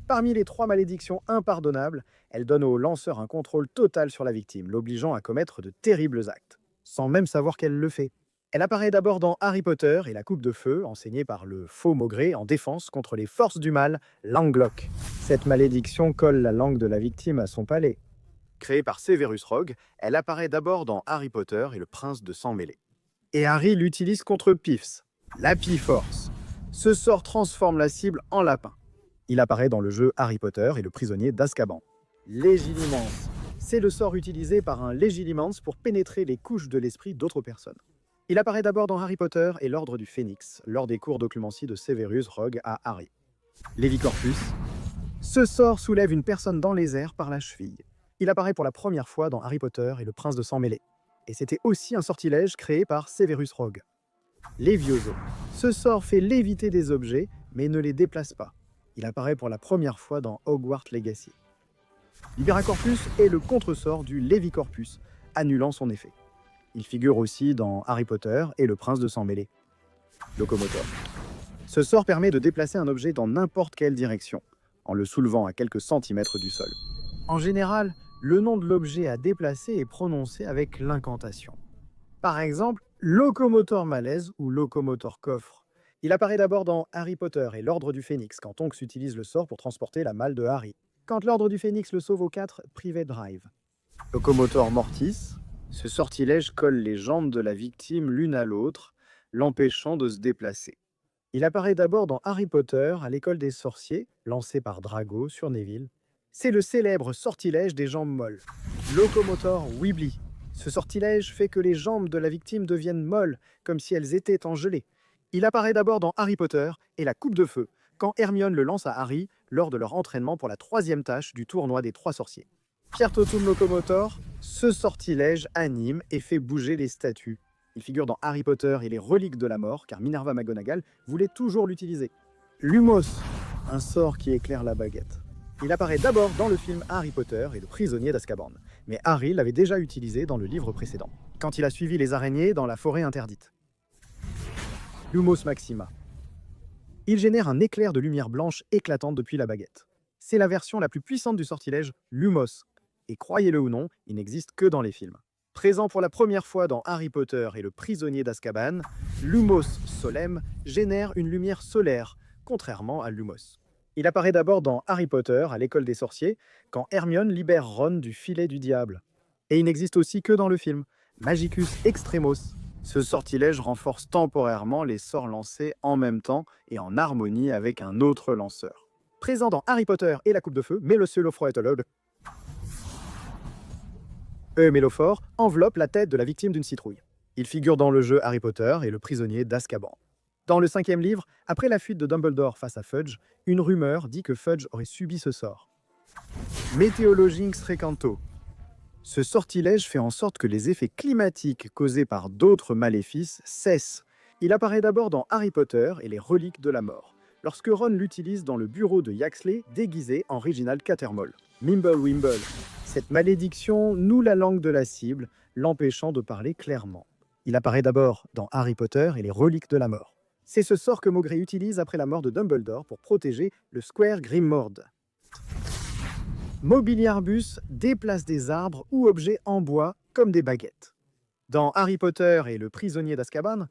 Parmi les 3 malédictions impardonnables, elle donne au lanceur un contrôle total sur la victime, l'obligeant à commettre de terribles actes, sans même savoir qu'elle le fait. Elle apparaît d'abord dans Harry Potter et la coupe de feu, enseignée par le faux Maugré en défense contre les forces du mal, Langlock. Cette malédiction colle la langue de la victime à son palais. Créée par Severus Rogue, elle apparaît d'abord dans Harry Potter et le prince de sang mêlé. Et Harry l'utilise contre Piffs, l'Api-Force. Ce sort transforme la cible en lapin. Il apparaît dans le jeu Harry Potter et le prisonnier d'Azkaban. Légilimance. C'est le sort utilisé par un Légilimance pour pénétrer les couches de l'esprit d'autres personnes. Il apparaît d'abord dans Harry Potter et l'Ordre du Phénix, lors des cours d'occlumencie de Severus Rogue à Harry. Lévicorpus. Ce sort soulève une personne dans les airs par la cheville. Il apparaît pour la première fois dans Harry Potter et le prince de sang mêlé. Et c'était aussi un sortilège créé par Severus Rogue. Lévioso. Ce sort fait léviter des objets, mais ne les déplace pas. Il apparaît pour la première fois dans Hogwarts Legacy. Liberacorpus est le contresort du Lévicorpus, annulant son effet. Il figure aussi dans Harry Potter et le prince de sang mêlé. Locomotor. Ce sort permet de déplacer un objet dans n'importe quelle direction, en le soulevant à quelques centimètres du sol. En général, le nom de l'objet à déplacer est prononcé avec l'incantation. Par exemple, Locomotor Malaise ou Locomotor Coffre. Il apparaît d'abord dans Harry Potter et l'Ordre du Phénix, quand Tonks utilise le sort pour transporter la malle de Harry. Quand l'Ordre du Phénix le sauve au 4, Private Drive. Locomotor Mortis. Ce sortilège colle les jambes de la victime l'une à l'autre, l'empêchant de se déplacer. Il apparaît d'abord dans Harry Potter à l'école des sorciers, lancé par Drago sur Neville. C'est le célèbre sortilège des jambes molles. Locomotor Weebly. Ce sortilège fait que les jambes de la victime deviennent molles, comme si elles étaient engelées. Il apparaît d'abord dans Harry Potter et la coupe de feu, quand Hermione le lance à Harry lors de leur entraînement pour la 3e tâche du tournoi des 3 sorciers. Piertotum Locomotor, ce sortilège anime et fait bouger les statues. Il figure dans Harry Potter et les reliques de la mort, car Minerva McGonagall voulait toujours l'utiliser. Lumos, un sort qui éclaire la baguette. Il apparaît d'abord dans le film Harry Potter et le prisonnier d'Azkaban, mais Harry l'avait déjà utilisé dans le livre précédent, quand il a suivi les araignées dans la forêt interdite. Lumos Maxima. Il génère un éclair de lumière blanche éclatante depuis la baguette. C'est la version la plus puissante du sortilège, Lumos. Et croyez-le ou non, il n'existe que dans les films. Présent pour la première fois dans Harry Potter et le prisonnier d'Azkaban, Lumos Solem génère une lumière solaire, contrairement à Lumos. Il apparaît d'abord dans Harry Potter à l'école des sorciers, quand Hermione libère Ron du filet du diable. Et il n'existe aussi que dans le film, Magicus Extremos. Ce sortilège renforce temporairement les sorts lancés en même temps et en harmonie avec un autre lanceur. Présent dans Harry Potter et la Coupe de Feu, Mélophore enveloppe la tête de la victime d'une citrouille. Il figure dans le jeu Harry Potter et le prisonnier d'Azkaban. Dans le 5e livre, après la fuite de Dumbledore face à Fudge, une rumeur dit que Fudge aurait subi ce sort. Météologinx Recanto. Ce sortilège fait en sorte que les effets climatiques causés par d'autres maléfices cessent. Il apparaît d'abord dans Harry Potter et les reliques de la mort, lorsque Ron l'utilise dans le bureau de Yaxley déguisé en Reginald Cattermole. Mimblewimble. Cette malédiction noue la langue de la cible, l'empêchant de parler clairement. Il apparaît d'abord dans Harry Potter et les reliques de la mort. C'est ce sort que Maugrey utilise après la mort de Dumbledore pour protéger le Square Grimmauld. Mobiliarbus déplace des arbres ou objets en bois comme des baguettes. Dans Harry Potter et le prisonnier d'Azkaban,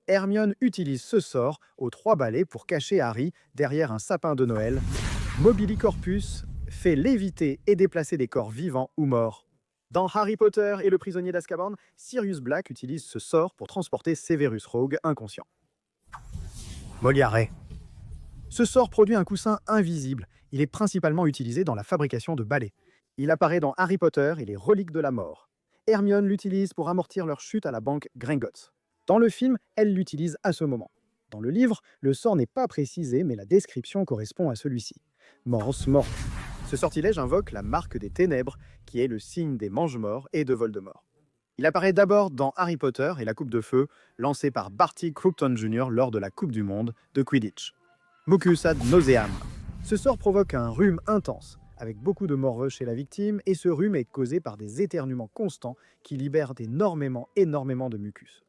Hermione utilise ce sort aux 3 balais pour cacher Harry derrière un sapin de Noël. Mobilicorpus fait léviter et déplacer des corps vivants ou morts. Dans Harry Potter et le prisonnier d'Azkaban, Sirius Black utilise ce sort pour transporter Severus Rogue inconscient. Moliare. Ce sort produit un coussin invisible. Il est principalement utilisé dans la fabrication de balais. Il apparaît dans Harry Potter et les reliques de la mort. Hermione l'utilise pour amortir leur chute à la banque Gringotts. Dans le film, elle l'utilise à ce moment. Dans le livre, le sort n'est pas précisé, mais la description correspond à celui-ci. Mors mort. Ce sortilège invoque la marque des ténèbres, qui est le signe des mange-morts et de Voldemort. Il apparaît d'abord dans Harry Potter et la Coupe de Feu, lancée par Barty Croupton Jr. lors de la Coupe du Monde de Quidditch. Mucus ad nauseam. Ce sort provoque un rhume intense, avec beaucoup de morveux chez la victime, et ce rhume est causé par des éternuements constants qui libèrent énormément de mucus.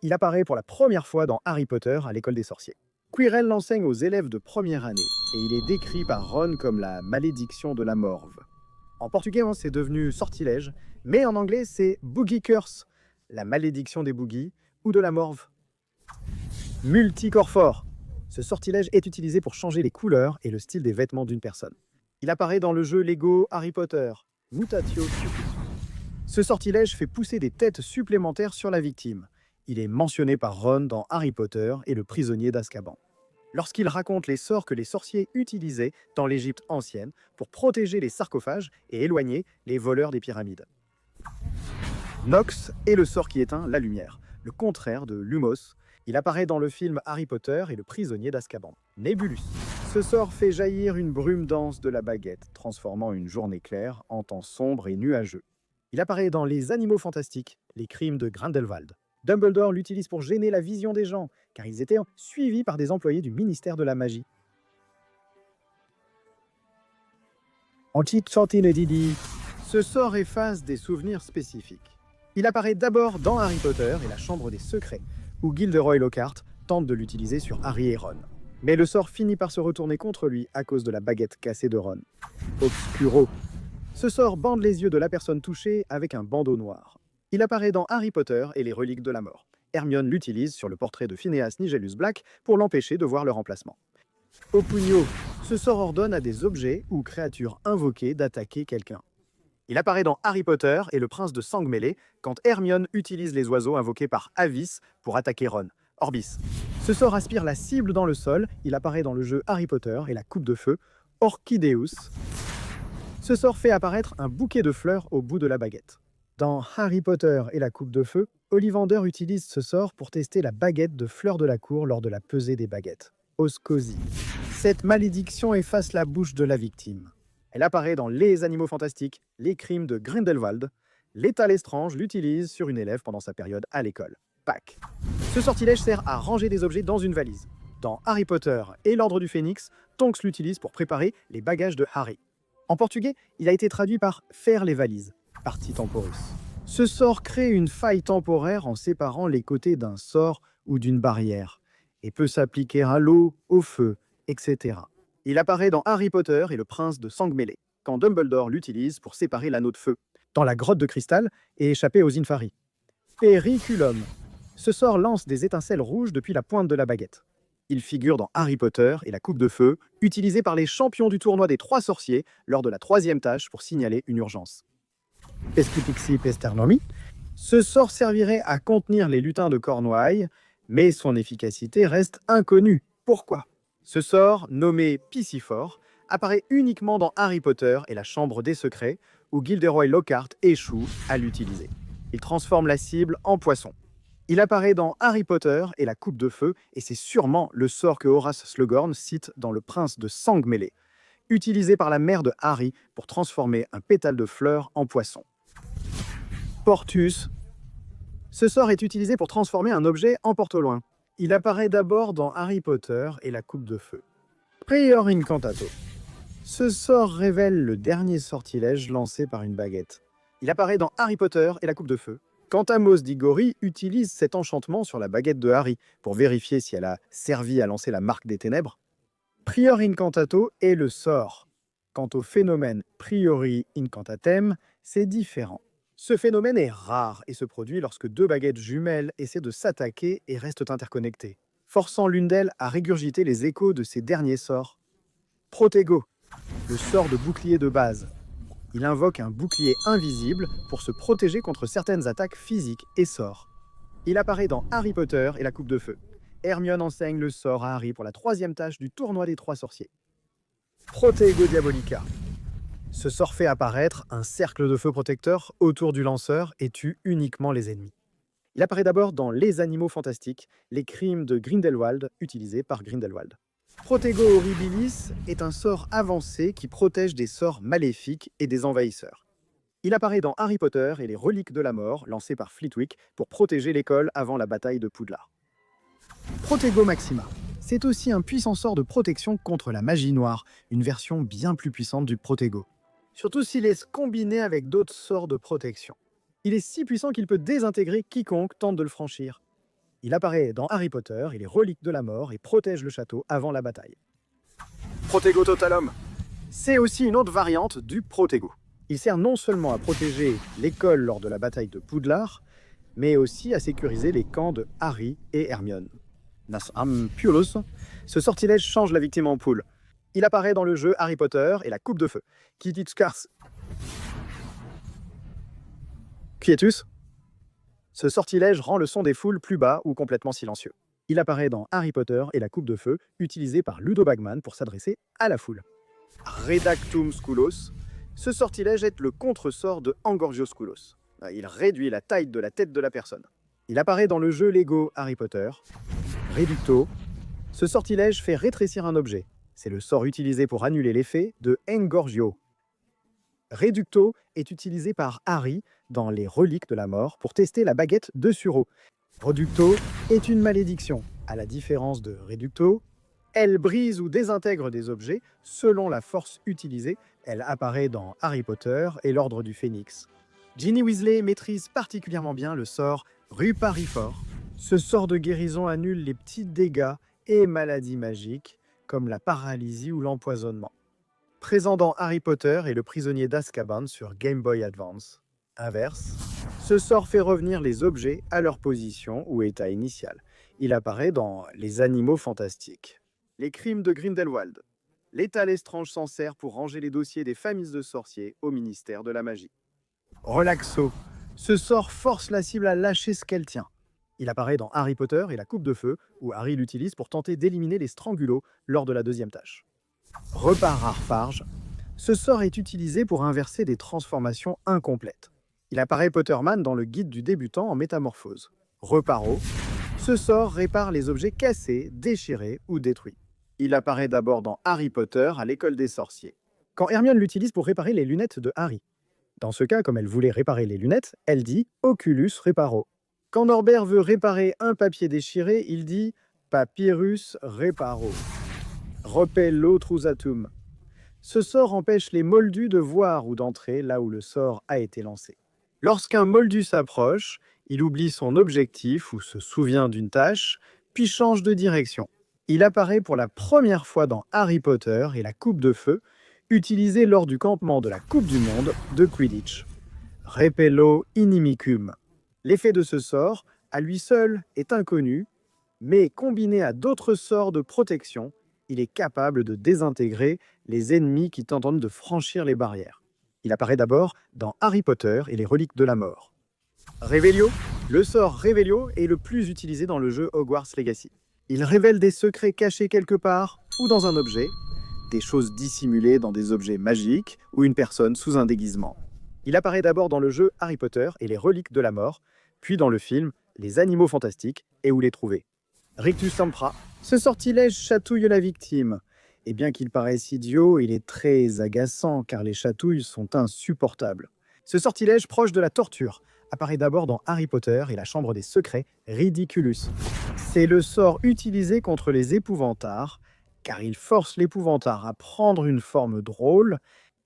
Il apparaît pour la première fois dans Harry Potter à l'école des sorciers. Quirrell l'enseigne aux élèves de première année, et il est décrit par Ron comme la malédiction de la morve. En portugais, c'est devenu sortilège, mais en anglais, c'est Boogie Curse, la malédiction des boogies, ou de la morve. Multicorphore. Ce sortilège est utilisé pour changer les couleurs et le style des vêtements d'une personne. Il apparaît dans le jeu Lego Harry Potter, Mutatio Supus. Ce sortilège fait pousser des têtes supplémentaires sur la victime. Il est mentionné par Ron dans Harry Potter et le prisonnier d'Azkaban, lorsqu'il raconte les sorts que les sorciers utilisaient dans l'Égypte ancienne pour protéger les sarcophages et éloigner les voleurs des pyramides. Nox est le sort qui éteint la lumière, le contraire de Lumos. Il apparaît dans le film Harry Potter et le prisonnier d'Azkaban. Nebulus. Ce sort fait jaillir une brume dense de la baguette, transformant une journée claire en temps sombre et nuageux. Il apparaît dans Les Animaux Fantastiques, les crimes de Grindelwald. Dumbledore l'utilise pour gêner la vision des gens, car ils étaient suivis par des employés du ministère de la magie. Ce sort efface des souvenirs spécifiques. Il apparaît d'abord dans Harry Potter et la Chambre des Secrets, où Gilderoy Lockhart tente de l'utiliser sur Harry et Ron. Mais le sort finit par se retourner contre lui à cause de la baguette cassée de Ron. Obscuro. Ce sort bande les yeux de la personne touchée avec un bandeau noir. Il apparaît dans Harry Potter et les reliques de la mort. Hermione l'utilise sur le portrait de Phineas Nigellus Black pour l'empêcher de voir le remplacement. Opugno. Ce sort ordonne à des objets ou créatures invoquées d'attaquer quelqu'un. Il apparaît dans Harry Potter et le prince de sang mêlé quand Hermione utilise les oiseaux invoqués par Avis pour attaquer Ron. Orbis. Ce sort aspire la cible dans le sol. Il apparaît dans le jeu Harry Potter et la Coupe de Feu. Orchideus. Ce sort fait apparaître un bouquet de fleurs au bout de la baguette. Dans Harry Potter et la Coupe de Feu, Ollivander utilise ce sort pour tester la baguette de Fleur de la Cour lors de la pesée des baguettes. Oscosie. Cette malédiction efface la bouche de la victime. Elle apparaît dans Les Animaux Fantastiques, les crimes de Grindelwald. L'état Lestrange l'utilise sur une élève pendant sa période à l'école. Pâques. Ce sortilège sert à ranger des objets dans une valise. Dans Harry Potter et l'Ordre du Phénix, Tonks l'utilise pour préparer les bagages de Harry. En portugais, il a été traduit par « faire les valises ». Partie temporis. Ce sort crée une faille temporaire en séparant les côtés d'un sort ou d'une barrière. et peut s'appliquer à l'eau, au feu, etc. Il apparaît dans Harry Potter et le prince de sang mêlé, quand Dumbledore l'utilise pour séparer l'anneau de feu, dans la grotte de cristal et échapper aux Infari. Periculum. Ce sort lance des étincelles rouges depuis la pointe de la baguette. Il figure dans Harry Potter et la coupe de feu, utilisée par les champions du tournoi des 3 sorciers lors de la 3e tâche pour signaler une urgence. Pescipixi Pesternomi. Ce sort servirait à contenir les lutins de Cornouailles, mais son efficacité reste inconnue. Pourquoi? Ce sort, nommé Piscifor, apparaît uniquement dans Harry Potter et la Chambre des Secrets, où Gilderoy Lockhart échoue à l'utiliser. Il transforme la cible en poisson. Il apparaît dans Harry Potter et la coupe de feu, et c'est sûrement le sort que Horace Slughorn cite dans Le Prince de sang mêlé, utilisé par la mère de Harry pour transformer un pétale de fleur en poisson. Portus. Ce sort est utilisé pour transformer un objet en porte-au-loin. Il apparaît d'abord dans Harry Potter et la coupe de feu. Prior Incantato. Ce sort révèle le dernier sortilège lancé par une baguette. Il apparaît dans Harry Potter et la coupe de feu. Quand Amos Diggory utilise cet enchantement sur la baguette de Harry pour vérifier si elle a servi à lancer la marque des ténèbres, Prior Incantato est le sort. Quant au phénomène Priori Incantatem, c'est différent. Ce phénomène est rare et se produit lorsque 2 baguettes jumelles essaient de s'attaquer et restent interconnectées, forçant l'une d'elles à régurgiter les échos de ses derniers sorts. Protego, le sort de bouclier de base. Il invoque un bouclier invisible pour se protéger contre certaines attaques physiques et sorts. Il apparaît dans Harry Potter et la coupe de feu. Hermione enseigne le sort à Harry pour la 3e tâche du tournoi des 3 sorciers. Protego Diabolica. Ce sort fait apparaître un cercle de feu protecteur autour du lanceur et tue uniquement les ennemis. Il apparaît d'abord dans Les Animaux Fantastiques, les crimes de Grindelwald utilisés par Grindelwald. Protego Horribilis est un sort avancé qui protège des sorts maléfiques et des envahisseurs. Il apparaît dans Harry Potter et les Reliques de la Mort, lancés par Flitwick pour protéger l'école avant la bataille de Poudlard. Protego Maxima. C'est aussi un puissant sort de protection contre la magie noire, une version bien plus puissante du Protego. Surtout s'il est combiné avec d'autres sorts de protection. Il est si puissant qu'il peut désintégrer quiconque tente de le franchir. Il apparaît dans Harry Potter et les Reliques de la Mort et protège le château avant la bataille. Protego Totalum. C'est aussi une autre variante du Protego. Il sert non seulement à protéger l'école lors de la bataille de Poudlard, mais aussi à sécuriser les camps de Harry et Hermione. Nas Ampulus, ce sortilège change la victime en poule. Il apparaît dans le jeu Harry Potter et la coupe de feu. Quietus. Ce sortilège rend le son des foules plus bas ou complètement silencieux. Il apparaît dans Harry Potter et la coupe de feu, utilisé par Ludo Bagman pour s'adresser à la foule. Redactum Sculos. Ce sortilège est le contre-sort de Angorgio Sculos. Il réduit la taille de la tête de la personne. Il apparaît dans le jeu Lego Harry Potter. Reducto. Ce sortilège fait rétrécir un objet. C'est le sort utilisé pour annuler l'effet de Engorgio. Reducto est utilisé par Harry dans les Reliques de la Mort pour tester la baguette de Suro. Reducto est une malédiction. À la différence de Reducto, elle brise ou désintègre des objets selon la force utilisée. Elle apparaît dans Harry Potter et l'Ordre du Phénix. Ginny Weasley maîtrise particulièrement bien le sort Ruparifor. Ce sort de guérison annule les petits dégâts et maladies magiques, comme la paralysie ou l'empoisonnement. Présent dans Harry Potter et le prisonnier d'Azkaban sur Game Boy Advance. Inverse, ce sort fait revenir les objets à leur position ou état initial. Il apparaît dans Les Animaux Fantastiques. Les crimes de Grindelwald. L'état Lestrange s'en sert pour ranger les dossiers des familles de sorciers au ministère de la magie. Relaxo. Ce sort force la cible à lâcher ce qu'elle tient. Il apparaît dans Harry Potter et la coupe de feu, où Harry l'utilise pour tenter d'éliminer les Strangulos lors de la 2e tâche. Repart Rarefarge. Ce sort est utilisé pour inverser des transformations incomplètes. Il apparaît Potterman dans le guide du débutant en métamorphose. Reparo. Ce sort répare les objets cassés, déchirés ou détruits. Il apparaît d'abord dans Harry Potter à l'école des sorciers, quand Hermione l'utilise pour réparer les lunettes de Harry. Dans ce cas, comme elle voulait réparer les lunettes, elle dit « Oculus reparo ». Quand Norbert veut réparer un papier déchiré, il dit « Papyrus reparo ». Repello Trusatum. Ce sort empêche les moldus de voir ou d'entrer là où le sort a été lancé. Lorsqu'un moldu s'approche, il oublie son objectif ou se souvient d'une tâche, puis change de direction. Il apparaît pour la première fois dans Harry Potter et la Coupe de Feu, utilisée lors du campement de la Coupe du Monde de Quidditch. Repello Inimicum. L'effet de ce sort, à lui seul, est inconnu, mais combiné à d'autres sorts de protection, il est capable de désintégrer les ennemis qui tentent de franchir les barrières. Il apparaît d'abord dans Harry Potter et les reliques de la mort. Revelio. Le sort Revelio est le plus utilisé dans le jeu Hogwarts Legacy. Il révèle des secrets cachés quelque part ou dans un objet, des choses dissimulées dans des objets magiques ou une personne sous un déguisement. Il apparaît d'abord dans le jeu Harry Potter et les reliques de la mort, puis dans le film Les Animaux Fantastiques et Où les trouver. Rictus Sempra. Ce sortilège chatouille la victime. Et bien qu'il paraisse idiot, il est très agaçant car les chatouilles sont insupportables. Ce sortilège proche de la torture apparaît d'abord dans Harry Potter et la Chambre des Secrets Ridiculus. C'est le sort utilisé contre les épouvantards, car il force l'épouvantard à prendre une forme drôle,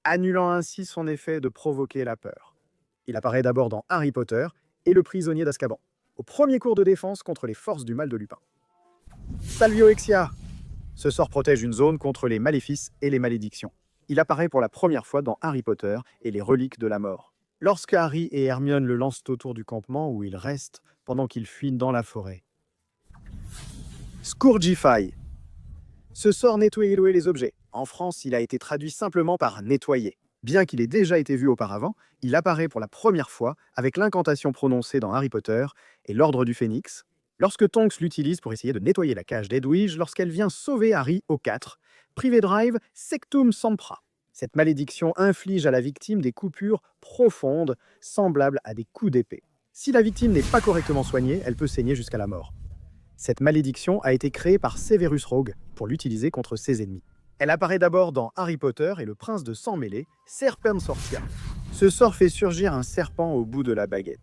annulant ainsi son effet de provoquer la peur. Il apparaît d'abord dans Harry Potter et le prisonnier d'Azkaban, au premier cours de défense contre les forces du mal de Lupin. Salvioexia. Ce sort protège une zone contre les maléfices et les malédictions. Il apparaît pour la première fois dans Harry Potter et les reliques de la mort. Lorsque Harry et Hermione le lancent autour du campement où il reste pendant qu'il fuit dans la forêt. Scourgify. Ce sort nettoie les objets. En France, il a été traduit simplement par nettoyer. Bien qu'il ait déjà été vu auparavant, il apparaît pour la première fois avec l'incantation prononcée dans Harry Potter et l'Ordre du Phénix, lorsque Tonks l'utilise pour essayer de nettoyer la cage d'Edwige lorsqu'elle vient sauver Harry au 4, Privé Drive Sectum Sempra. Cette malédiction inflige à la victime des coupures profondes, semblables à des coups d'épée. Si la victime n'est pas correctement soignée, elle peut saigner jusqu'à la mort. Cette malédiction a été créée par Severus Rogue pour l'utiliser contre ses ennemis. Elle apparaît d'abord dans Harry Potter et le prince de sang mêlé, Serpent Sorcia. Ce sort fait surgir un serpent au bout de la baguette.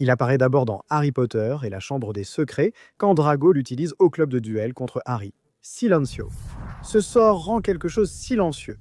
Il apparaît d'abord dans Harry Potter et la Chambre des Secrets quand Drago l'utilise au club de duel contre Harry. Silencio. Ce sort rend quelque chose silencieux.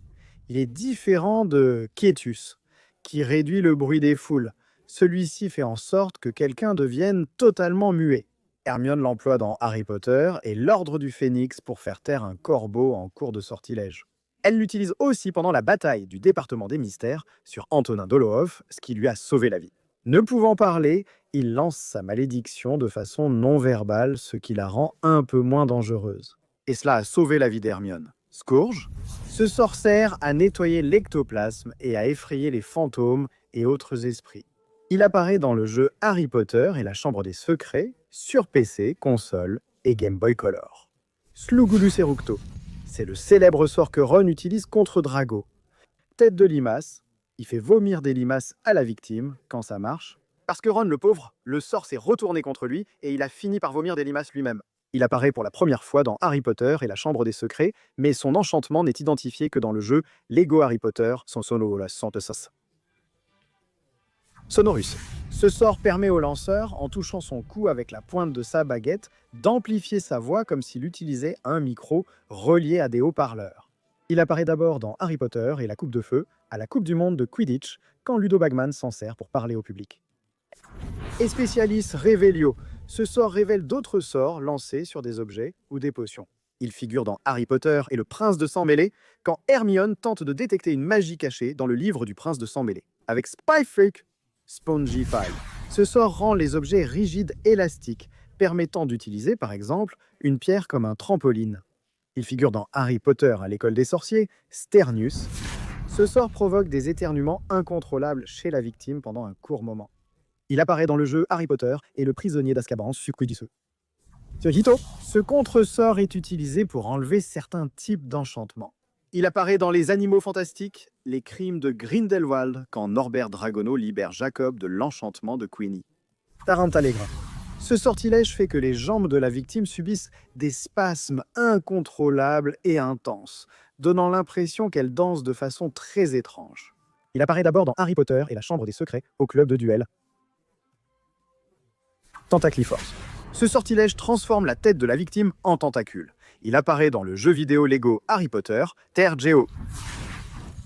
Il est différent de Quietus, qui réduit le bruit des foules. Celui-ci fait en sorte que quelqu'un devienne totalement muet. Hermione l'emploie dans Harry Potter et l'Ordre du Phénix pour faire taire un corbeau en cours de sortilège. Elle l'utilise aussi pendant la bataille du département des mystères sur Antonin Dolohov, ce qui lui a sauvé la vie. Ne pouvant parler, il lance sa malédiction de façon non verbale, ce qui la rend un peu moins dangereuse. Et cela a sauvé la vie d'Hermione. Scourge. Ce sort sert à nettoyer l'ectoplasme et à effrayer les fantômes et autres esprits. Il apparaît dans le jeu Harry Potter et la Chambre des Secrets sur PC, console et Game Boy Color. Slugulus Eructo. C'est le célèbre sort que Ron utilise contre Drago. Tête de limace, il fait vomir des limaces à la victime quand ça marche. Parce que Ron, le pauvre, le sort s'est retourné contre lui et il a fini par vomir des limaces lui-même. Il apparaît pour la première fois dans Harry Potter et la Chambre des Secrets, mais son enchantement n'est identifié que dans le jeu Lego Harry Potter sans sono la sante-sas. Sonorus. Ce sort permet au lanceur, en touchant son cou avec la pointe de sa baguette, d'amplifier sa voix comme s'il utilisait un micro relié à des haut-parleurs. Il apparaît d'abord dans Harry Potter et la Coupe de Feu, à la Coupe du Monde de Quidditch, quand Ludo Bagman s'en sert pour parler au public. Especialis Revelio. Ce sort révèle d'autres sorts lancés sur des objets ou des potions. Il figure dans Harry Potter et le Prince de sang mêlé, quand Hermione tente de détecter une magie cachée dans le livre du Prince de sang mêlé. Avec Spyfake Spongify. Ce sort rend les objets rigides élastiques, permettant d'utiliser, par exemple, une pierre comme un trampoline. Il figure dans Harry Potter à l'école des sorciers, Sternius. Ce sort provoque des éternuements incontrôlables chez la victime pendant un court moment. Il apparaît dans le jeu Harry Potter et le prisonnier d'Azkaban Succubus. Ce contre-sort est utilisé pour enlever certains types d'enchantements. Il apparaît dans Les Animaux Fantastiques, les crimes de Grindelwald, quand Norbert Dragono libère Jacob de l'enchantement de Queenie. Tarantalegra. Ce sortilège fait que les jambes de la victime subissent des spasmes incontrôlables et intenses, donnant l'impression qu'elle danse de façon très étrange. Il apparaît d'abord dans Harry Potter et la Chambre des Secrets, au club de duel. Tentacliforce. Ce sortilège transforme la tête de la victime en tentacule. Il apparaît dans le jeu vidéo Lego Harry Potter, Terre Geo.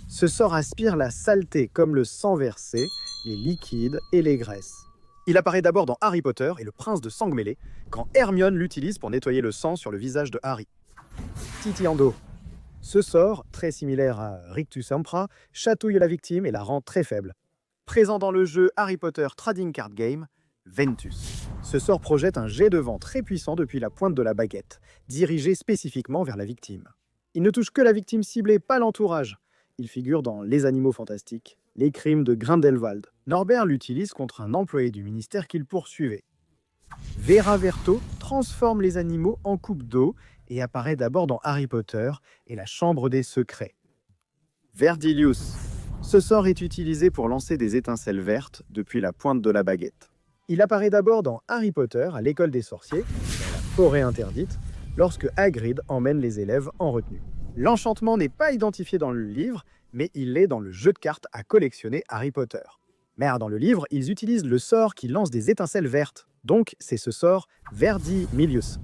Ce sort aspire la saleté comme le sang versé, les liquides et les graisses. Il apparaît d'abord dans Harry Potter et le prince de sang mêlé, quand Hermione l'utilise pour nettoyer le sang sur le visage de Harry. Titiando. Ce sort, très similaire à Rictus Ampra, chatouille la victime et la rend très faible. Présent dans le jeu Harry Potter Trading Card Game, Ventus. Ce sort projette un jet de vent très puissant depuis la pointe de la baguette, dirigé spécifiquement vers la victime. Il ne touche que la victime ciblée, pas l'entourage. Il figure dans Les Animaux Fantastiques, Les Crimes de Grindelwald. Norbert l'utilise contre un employé du ministère qu'il poursuivait. Vera Verto transforme les animaux en coupe d'eau et apparaît d'abord dans Harry Potter et la Chambre des Secrets. Verdilius. Ce sort est utilisé pour lancer des étincelles vertes depuis la pointe de la baguette. Il apparaît d'abord dans Harry Potter à l'école des sorciers, dans la forêt interdite, lorsque Hagrid emmène les élèves en retenue. L'enchantement n'est pas identifié dans le livre, mais il l'est dans le jeu de cartes à collectionner Harry Potter. Mais dans le livre, ils utilisent le sort qui lance des étincelles vertes, donc c'est ce sort Verdimilius.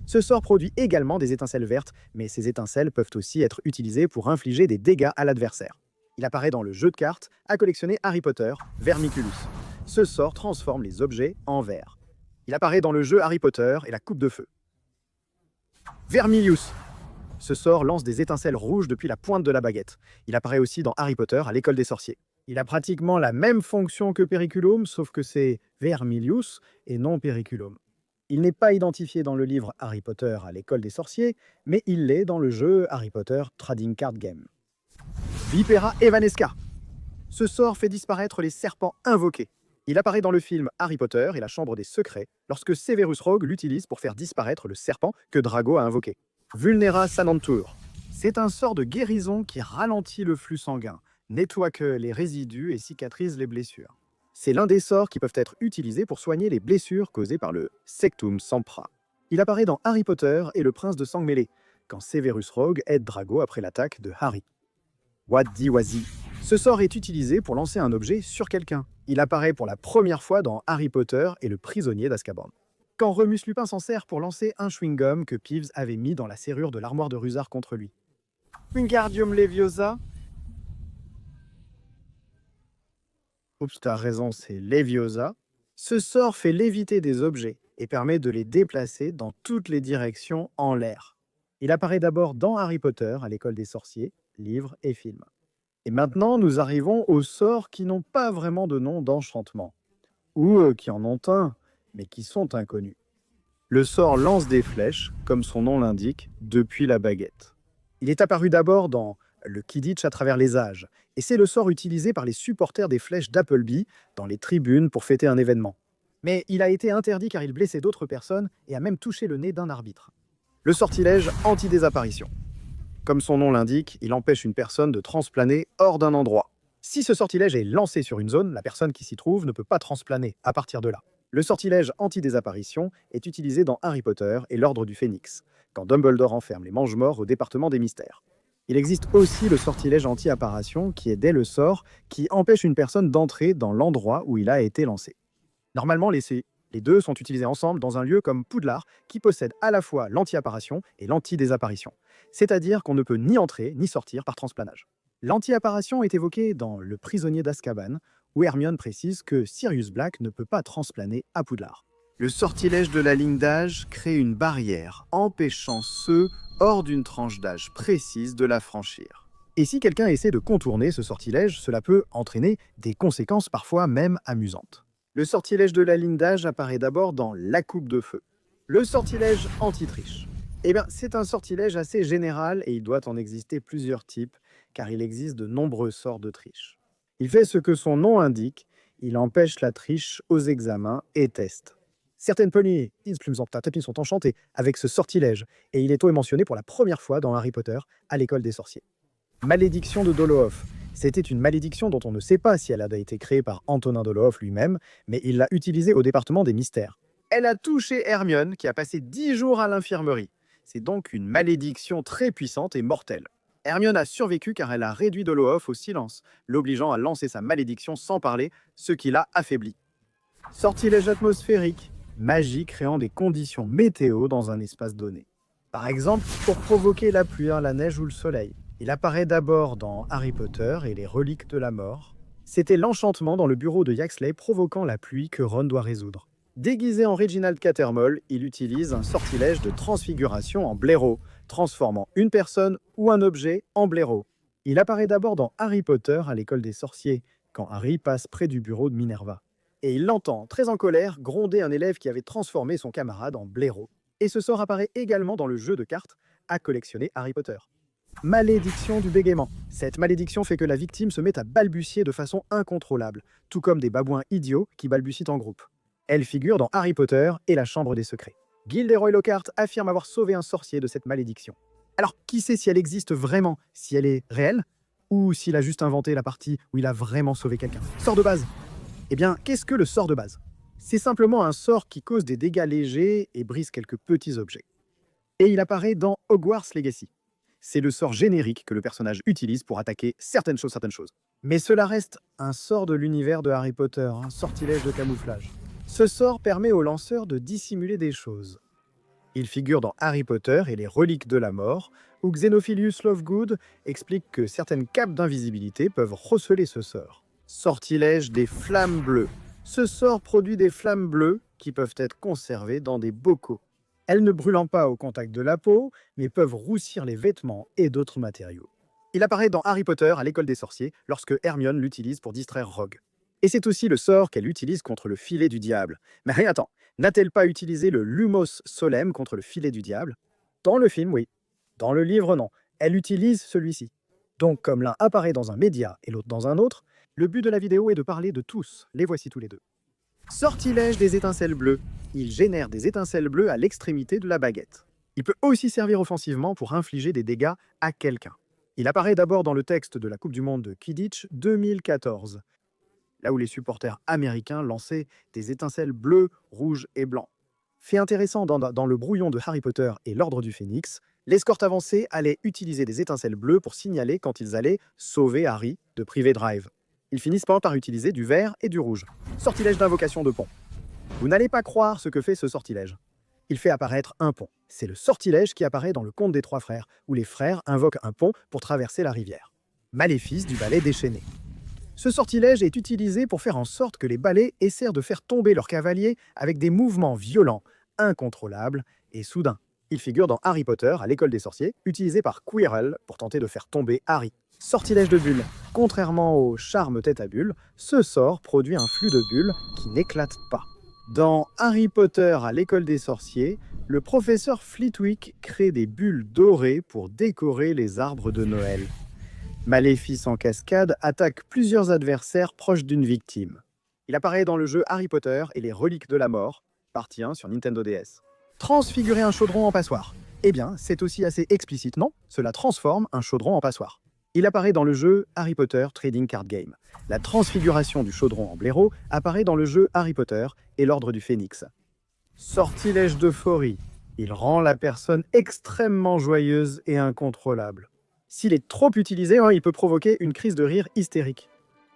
Ce sort produit également des étincelles vertes, mais ces étincelles peuvent aussi être utilisées pour infliger des dégâts à l'adversaire. Il apparaît dans le jeu de cartes à collectionner Harry Potter, Vermiculus. Ce sort transforme les objets en verre. Il apparaît dans le jeu Harry Potter et la coupe de feu. Vermilius. Ce sort lance des étincelles rouges depuis la pointe de la baguette. Il apparaît aussi dans Harry Potter à l'école des sorciers. Il a pratiquement la même fonction que Periculum, sauf que c'est Vermilius et non Periculum. Il n'est pas identifié dans le livre Harry Potter à l'école des sorciers, mais il l'est dans le jeu Harry Potter Trading Card Game. Vipera Evanesca. Ce sort fait disparaître les serpents invoqués. Il apparaît dans le film Harry Potter et la Chambre des Secrets lorsque Severus Rogue l'utilise pour faire disparaître le serpent que Drago a invoqué. Vulnera Sanantur. C'est un sort de guérison qui ralentit le flux sanguin, nettoie que les résidus et cicatrise les blessures. C'est l'un des sorts qui peuvent être utilisés pour soigner les blessures causées par le Sectum Sempra. Il apparaît dans Harry Potter et le prince de sang mêlé, quand Severus Rogue aide Drago après l'attaque de Harry. Wadiwazi. Ce sort est utilisé pour lancer un objet sur quelqu'un. Il apparaît pour la première fois dans Harry Potter et le prisonnier d'Azkaban. Quand Remus Lupin s'en sert pour lancer un chewing-gum que Peeves avait mis dans la serrure de l'armoire de Rusard contre lui. Wingardium Leviosa. Oups, t'as raison, c'est Leviosa. Ce sort fait léviter des objets et permet de les déplacer dans toutes les directions en l'air. Il apparaît d'abord dans Harry Potter à l'école des sorciers, livres et films. Et maintenant, nous arrivons aux sorts qui n'ont pas vraiment de nom d'enchantement, ou qui en ont un, mais qui sont inconnus. Le sort lance des flèches, comme son nom l'indique, depuis la baguette. Il est apparu d'abord dans le Quidditch à travers les âges, et c'est le sort utilisé par les supporters des flèches d'Appleby dans les tribunes pour fêter un événement. Mais il a été interdit car il blessait d'autres personnes et a même touché le nez d'un arbitre. Le sortilège anti-désapparition. Comme son nom l'indique, il empêche une personne de transplaner hors d'un endroit. Si ce sortilège est lancé sur une zone, la personne qui s'y trouve ne peut pas transplaner à partir de là. Le sortilège anti-désapparition est utilisé dans Harry Potter et l'Ordre du Phénix, quand Dumbledore enferme les Mange-Morts au département des mystères. Il existe aussi le sortilège anti-apparition, qui est dès le sort qui empêche une personne d'entrer dans l'endroit où il a été lancé. Normalement, les deux sont utilisés ensemble dans un lieu comme Poudlard, qui possède à la fois l'anti-apparition et l'anti-désapparition. C'est-à-dire qu'on ne peut ni entrer ni sortir par transplanage. L'anti-apparition est évoquée dans Le prisonnier d'Azkaban, où Hermione précise que Sirius Black ne peut pas transplaner à Poudlard. Le sortilège de la ligne d'âge crée une barrière, empêchant ceux hors d'une tranche d'âge précise de la franchir. Et si quelqu'un essaie de contourner ce sortilège, cela peut entraîner des conséquences parfois même amusantes. Le sortilège de la ligne d'âge apparaît d'abord dans La coupe de feu. Le sortilège anti-triche. C'est un sortilège assez général et il doit en exister plusieurs types, car il existe de nombreux sorts de triche. Il fait ce que son nom indique, il empêche la triche aux examens et tests. Certaines poignées sont enchantées avec ce sortilège, et il est mentionné pour la première fois dans Harry Potter à l'école des sorciers. Malédiction de Dolohov. C'était une malédiction dont on ne sait pas si elle a été créée par Antonin Dolohov lui-même, mais il l'a utilisée au département des mystères. Elle a touché Hermione, qui a passé 10 jours à l'infirmerie. C'est donc une malédiction très puissante et mortelle. Hermione a survécu car elle a réduit Dolohov au silence, l'obligeant à lancer sa malédiction sans parler, ce qui l'a affaibli. Sortilège atmosphérique. Magie créant des conditions météo dans un espace donné. Par exemple, pour provoquer la pluie, la neige ou le soleil. Il apparaît d'abord dans Harry Potter et les reliques de la mort, C'était l'enchantement dans le bureau de Yaxley provoquant la pluie que Ron doit résoudre. Déguisé en Reginald Cattermole, il utilise un sortilège de transfiguration en blaireau, transformant une personne ou un objet en blaireau. Il apparaît d'abord dans Harry Potter à l'école des sorciers, quand Harry passe près du bureau de Minerva. Et il l'entend, très en colère, gronder un élève qui avait transformé son camarade en blaireau. Et ce sort apparaît également dans le jeu de cartes à collectionner Harry Potter. Malédiction du bégaiement. Cette malédiction fait que la victime se met à balbutier de façon incontrôlable, tout comme des babouins idiots qui balbutient en groupe. Elle figure dans Harry Potter et la Chambre des Secrets. Gilderoy Lockhart affirme avoir sauvé un sorcier de cette malédiction. Alors, qui sait si elle existe vraiment, si elle est réelle, ou s'il a juste inventé la partie où il a vraiment sauvé quelqu'un? Sort de base. Eh bien, qu'est-ce que le sort de base? C'est simplement un sort qui cause des dégâts légers et brise quelques petits objets. Et il apparaît dans Hogwarts Legacy. C'est le sort générique que le personnage utilise pour attaquer certaines choses. Mais cela reste un sort de l'univers de Harry Potter, un sortilège de camouflage. Ce sort permet au lanceur de dissimuler des choses. Il figure dans Harry Potter et les reliques de la mort, où Xenophilius Lovegood explique que certaines capes d'invisibilité peuvent receler ce sort. Sortilège des flammes bleues. Ce sort produit des flammes bleues qui peuvent être conservées dans des bocaux. Elles ne brûlant pas au contact de la peau, mais peuvent roussir les vêtements et d'autres matériaux. Il apparaît dans Harry Potter à l'école des sorciers lorsque Hermione l'utilise pour distraire Rogue. Et c'est aussi le sort qu'elle utilise contre le filet du diable. Mais attends, n'a-t-elle pas utilisé le Lumos Solem contre le filet du diable? Dans le film, oui. Dans le livre, non. Elle utilise celui-ci. Donc, comme l'un apparaît dans un média et l'autre dans un autre, le but de la vidéo est de parler de tous. Les voici tous les deux. Sortilège des étincelles bleues. Il génère des étincelles bleues à l'extrémité de la baguette. Il peut aussi servir offensivement pour infliger des dégâts à quelqu'un. Il apparaît d'abord dans le texte de la Coupe du Monde de Quidditch 2014, là où les supporters américains lançaient des étincelles bleues, rouges et blancs. Fait intéressant dans le brouillon de Harry Potter et l'Ordre du Phénix, l'escorte avancée allait utiliser des étincelles bleues pour signaler quand ils allaient sauver Harry de Privé Drive. Ils finissent par utiliser du vert et du rouge. Sortilège d'invocation de pont. Vous n'allez pas croire ce que fait ce sortilège. Il fait apparaître un pont. C'est le sortilège qui apparaît dans le Conte des Trois Frères, où les frères invoquent un pont pour traverser la rivière. Maléfice du balai déchaîné. Ce sortilège est utilisé pour faire en sorte que les balais essaient de faire tomber leurs cavaliers avec des mouvements violents, incontrôlables et soudains. Il figure dans Harry Potter à l'école des sorciers, utilisé par Quirrell pour tenter de faire tomber Harry. Sortilège de bulles. Contrairement au charme tête à bulle, ce sort produit un flux de bulles qui n'éclate pas. Dans Harry Potter à l'école des sorciers, le professeur Flitwick crée des bulles dorées pour décorer les arbres de Noël. Maléfice en cascade attaque plusieurs adversaires proches d'une victime. Il apparaît dans le jeu Harry Potter et les reliques de la mort, partie 1 sur Nintendo DS. Transfigurer un chaudron en passoire. Eh bien, c'est aussi assez explicite, non? Cela transforme un chaudron en passoire. Il apparaît dans le jeu Harry Potter Trading Card Game. La transfiguration du chaudron en blaireau apparaît dans le jeu Harry Potter et l'Ordre du Phénix. Sortilège d'euphorie. Il rend la personne extrêmement joyeuse et incontrôlable. S'il est trop utilisé, il peut provoquer une crise de rire hystérique.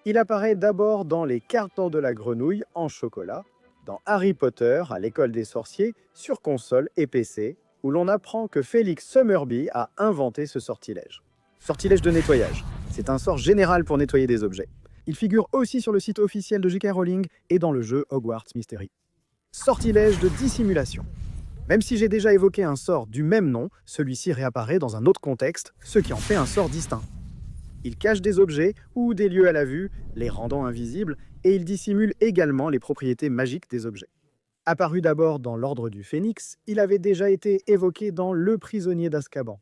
Il apparaît d'abord dans les cartons de la grenouille en chocolat, dans Harry Potter à l'école des sorciers sur console et PC, où l'on apprend que Félix Summerby a inventé ce sortilège. Sortilège de nettoyage. C'est un sort général pour nettoyer des objets. Il figure aussi sur le site officiel de J.K. Rowling et dans le jeu Hogwarts Mystery. Sortilège de dissimulation. Même si j'ai déjà évoqué un sort du même nom, celui-ci réapparaît dans un autre contexte, ce qui en fait un sort distinct. Il cache des objets ou des lieux à la vue, les rendant invisibles, et il dissimule également les propriétés magiques des objets. Apparu d'abord dans l'Ordre du Phénix, il avait déjà été évoqué dans Le Prisonnier d'Azkaban.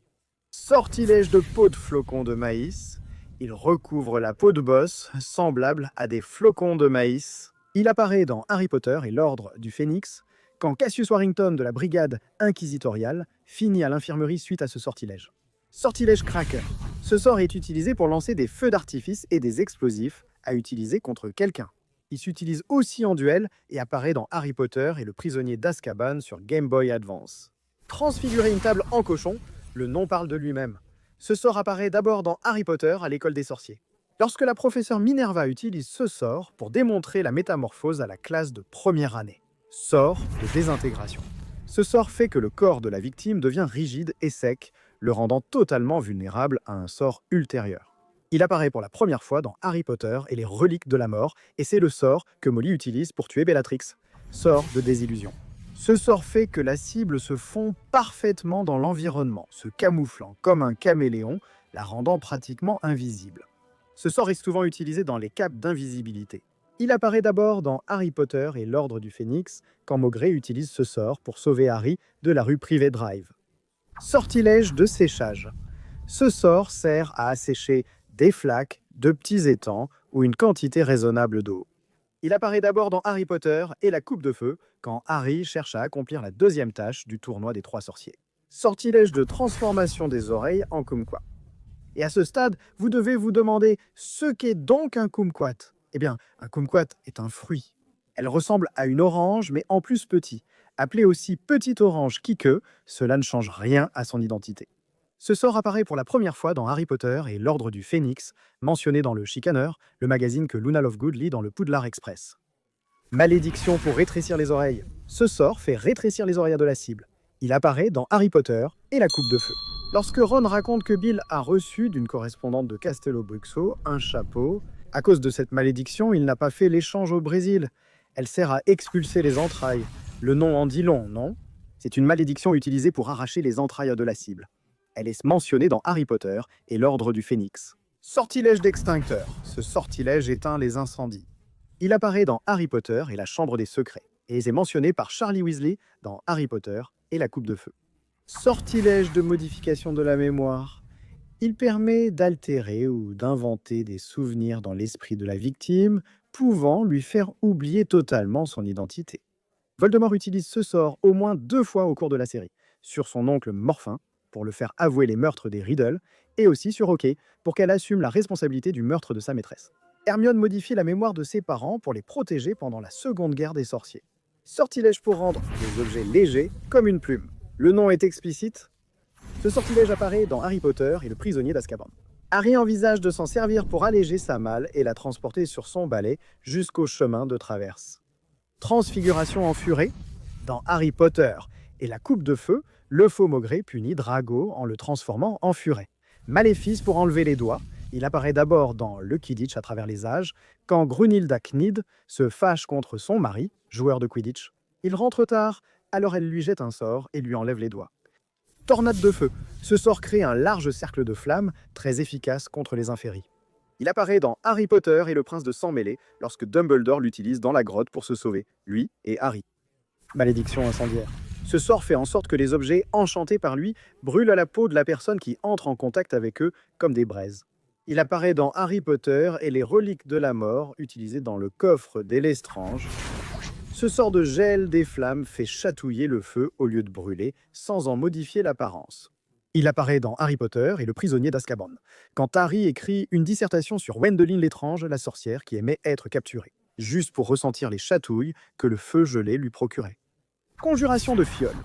Sortilège de peau de flocons de maïs. Il recouvre la peau de boss, semblable à des flocons de maïs. Il apparaît dans Harry Potter et l'Ordre du Phénix, quand Cassius Warrington de la brigade inquisitoriale finit à l'infirmerie suite à ce sortilège. Sortilège Cracker. Ce sort est utilisé pour lancer des feux d'artifice et des explosifs à utiliser contre quelqu'un. Il s'utilise aussi en duel et apparaît dans Harry Potter et le prisonnier d'Azkaban sur Game Boy Advance. Transfigurer une table en cochon, le nom parle de lui-même. Ce sort apparaît d'abord dans Harry Potter à l'école des sorciers. Lorsque la professeure Minerva utilise ce sort pour démontrer la métamorphose à la classe de première année. Sort de désintégration. Ce sort fait que le corps de la victime devient rigide et sec, le rendant totalement vulnérable à un sort ultérieur. Il apparaît pour la première fois dans Harry Potter et les reliques de la mort, et c'est le sort que Molly utilise pour tuer Bellatrix. Sort de désillusion. Ce sort fait que la cible se fond parfaitement dans l'environnement, se camouflant comme un caméléon, la rendant pratiquement invisible. Ce sort est souvent utilisé dans les capes d'invisibilité. Il apparaît d'abord dans Harry Potter et l'Ordre du Phénix, quand Maugrey utilise ce sort pour sauver Harry de la rue Privet Drive. Sortilège de séchage. Ce sort sert à assécher des flaques, de petits étangs ou une quantité raisonnable d'eau. Il apparaît d'abord dans Harry Potter et la Coupe de Feu, quand Harry cherche à accomplir la deuxième tâche du tournoi des 3 sorciers. Sortilège de transformation des oreilles en kumquat. Et à ce stade, vous devez vous demander ce qu'est donc un kumquat. Eh bien, un kumquat est un fruit. Elle ressemble à une orange, mais en plus petit. Appelée aussi petite orange qui-que, cela ne change rien à son identité. Ce sort apparaît pour la première fois dans Harry Potter et l'Ordre du Phénix, mentionné dans le Chicaneur, le magazine que Luna Lovegood lit dans le Poudlard Express. Malédiction pour rétrécir les oreilles. Ce sort fait rétrécir les oreilles de la cible. Il apparaît dans Harry Potter et la Coupe de Feu. Lorsque Ron raconte que Bill a reçu d'une correspondante de Castello Bruxo un chapeau, à cause de cette malédiction, il n'a pas fait l'échange au Brésil. Elle sert à expulser les entrailles. Le nom en dit long, non? C'est une malédiction utilisée pour arracher les entrailles de la cible. Elle est mentionnée dans Harry Potter et l'Ordre du Phénix. Sortilège d'extincteur. Ce sortilège éteint les incendies. Il apparaît dans Harry Potter et la Chambre des Secrets, et est mentionné par Charlie Weasley dans Harry Potter et la Coupe de Feu. Sortilège de modification de la mémoire. Il permet d'altérer ou d'inventer des souvenirs dans l'esprit de la victime, pouvant lui faire oublier totalement son identité. Voldemort utilise ce sort au moins 2 fois au cours de la série, sur son oncle Morphin, pour le faire avouer les meurtres des Riddle, et aussi sur Hockey, pour qu'elle assume la responsabilité du meurtre de sa maîtresse. Hermione modifie la mémoire de ses parents pour les protéger pendant la Seconde Guerre des Sorciers. Sortilège pour rendre des objets légers comme une plume. Le nom est explicite. Ce sortilège apparaît dans Harry Potter et le prisonnier d'Azkaban. Harry envisage de s'en servir pour alléger sa malle et la transporter sur son balai jusqu'au chemin de traverse. Transfiguration en furet. Dans Harry Potter et la Coupe de Feu, le faux Maugrey punit Drago en le transformant en furet. Maléfice pour enlever les doigts. Il apparaît d'abord dans le Quidditch à travers les âges, quand Grunhilda Knidd se fâche contre son mari, joueur de Quidditch. Il rentre tard, alors elle lui jette un sort et lui enlève les doigts. Tornade de feu. Ce sort crée un large cercle de flammes, très efficace contre les inféries. Il apparaît dans Harry Potter et le prince de sang mêlé, lorsque Dumbledore l'utilise dans la grotte pour se sauver, lui et Harry. Malédiction incendiaire. Ce sort fait en sorte que les objets enchantés par lui brûlent à la peau de la personne qui entre en contact avec eux comme des braises. Il apparaît dans Harry Potter et les reliques de la mort, utilisées dans le coffre des Lestrange. Ce sort de gel des flammes fait chatouiller le feu au lieu de brûler, sans en modifier l'apparence. Il apparaît dans Harry Potter et le prisonnier d'Azkaban, quand Harry écrit une dissertation sur Wendeline l'étrange, la sorcière qui aimait être capturée, juste pour ressentir les chatouilles que le feu gelé lui procurait. Conjuration de fioles.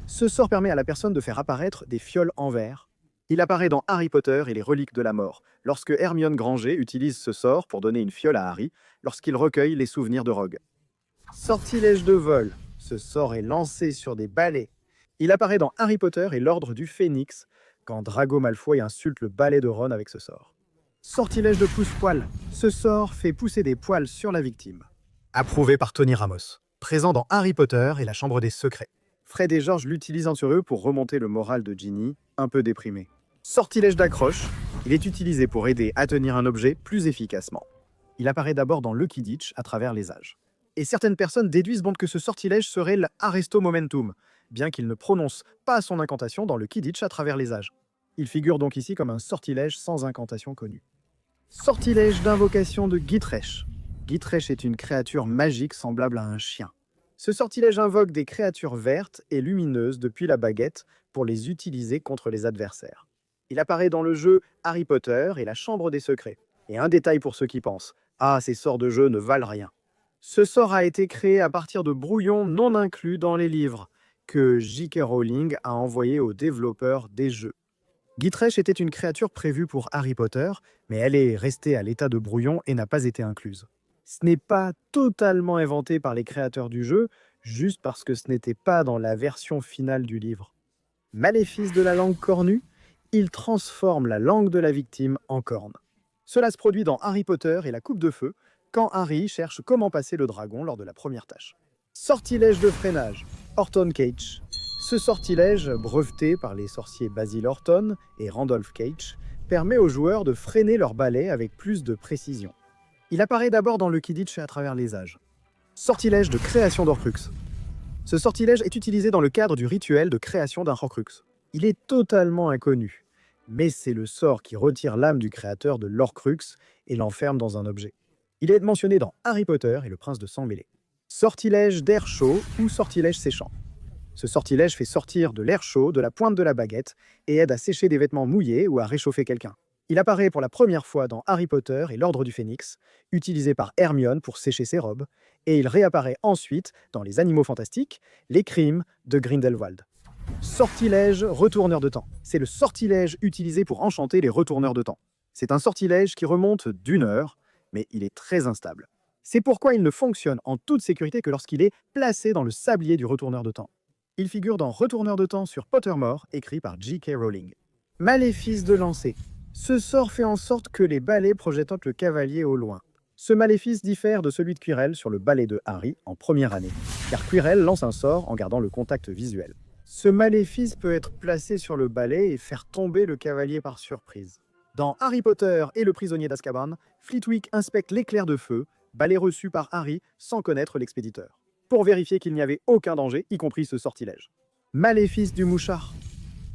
Ce sort permet à la personne de faire apparaître des fioles en verre. Il apparaît dans Harry Potter et les reliques de la mort, lorsque Hermione Granger utilise ce sort pour donner une fiole à Harry, lorsqu'il recueille les souvenirs de Rogue. Sortilège de vol. Ce sort est lancé sur des balais. Il apparaît dans Harry Potter et l'Ordre du Phénix, quand Drago Malfoy insulte le balai de Ron avec ce sort. Sortilège de pousse-poil. Ce sort fait pousser des poils sur la victime. Approuvé par Tony Ramos. Présent dans Harry Potter et la Chambre des Secrets. Fred et George l'utilisent entre eux pour remonter le moral de Ginny, un peu déprimée. Sortilège d'accroche. Il est utilisé pour aider à tenir un objet plus efficacement. Il apparaît d'abord dans le Quidditch à travers les âges. Et certaines personnes déduisent donc que ce sortilège serait l'Arresto Momentum, bien qu'il ne prononce pas son incantation dans le Quidditch à travers les âges. Il figure donc ici comme un sortilège sans incantation connue. Sortilège d'invocation de Gitresh. Gitresh est une créature magique semblable à un chien. Ce sortilège invoque des créatures vertes et lumineuses depuis la baguette pour les utiliser contre les adversaires. Il apparaît dans le jeu Harry Potter et la Chambre des Secrets. Et un détail pour ceux qui pensent « Ah, ces sorts de jeu ne valent rien ». Ce sort a été créé à partir de brouillons non inclus dans les livres, que J.K. Rowling a envoyés aux développeurs des jeux. Gitresh était une créature prévue pour Harry Potter, mais elle est restée à l'état de brouillon et n'a pas été incluse. Ce n'est pas totalement inventé par les créateurs du jeu, juste parce que ce n'était pas dans la version finale du livre. Maléfice de la langue cornue, il transforme la langue de la victime en corne. Cela se produit dans Harry Potter et la Coupe de Feu, quand Harry cherche comment passer le dragon lors de la première tâche. Sortilège de freinage, Horton Cage. Ce sortilège, breveté par les sorciers Basil Horton et Randolph Cage, permet aux joueurs de freiner leur balai avec plus de précision. Il apparaît d'abord dans le Quidditch et à travers les âges. Sortilège de création d'Horcrux. Ce sortilège est utilisé dans le cadre du rituel de création d'un Horcrux. Il est totalement inconnu, mais c'est le sort qui retire l'âme du créateur de l'Horcrux et l'enferme dans un objet. Il est mentionné dans Harry Potter et le prince de sang mêlé. Sortilège d'air chaud ou sortilège séchant. Ce sortilège fait sortir de l'air chaud de la pointe de la baguette et aide à sécher des vêtements mouillés ou à réchauffer quelqu'un. Il apparaît pour la première fois dans Harry Potter et l'Ordre du Phénix, utilisé par Hermione pour sécher ses robes, et il réapparaît ensuite dans Les Animaux Fantastiques, Les Crimes de Grindelwald. Sortilège retourneur de temps. C'est le sortilège utilisé pour enchanter les retourneurs de temps. C'est un sortilège qui remonte d'1 heure, mais il est très instable. C'est pourquoi il ne fonctionne en toute sécurité que lorsqu'il est placé dans le sablier du retourneur de temps. Il figure dans Retourneur de temps sur Pottermore, écrit par J.K. Rowling. Maléfice de lancer. Ce sort fait en sorte que les balais projettent le cavalier au loin. Ce maléfice diffère de celui de Quirrell sur le balai de Harry en première année, car Quirrell lance un sort en gardant le contact visuel. Ce maléfice peut être placé sur le balai et faire tomber le cavalier par surprise. Dans Harry Potter et le prisonnier d'Azkaban, Flitwick inspecte l'éclair de feu, balai reçu par Harry sans connaître l'expéditeur, pour vérifier qu'il n'y avait aucun danger, y compris ce sortilège. Maléfice du mouchard.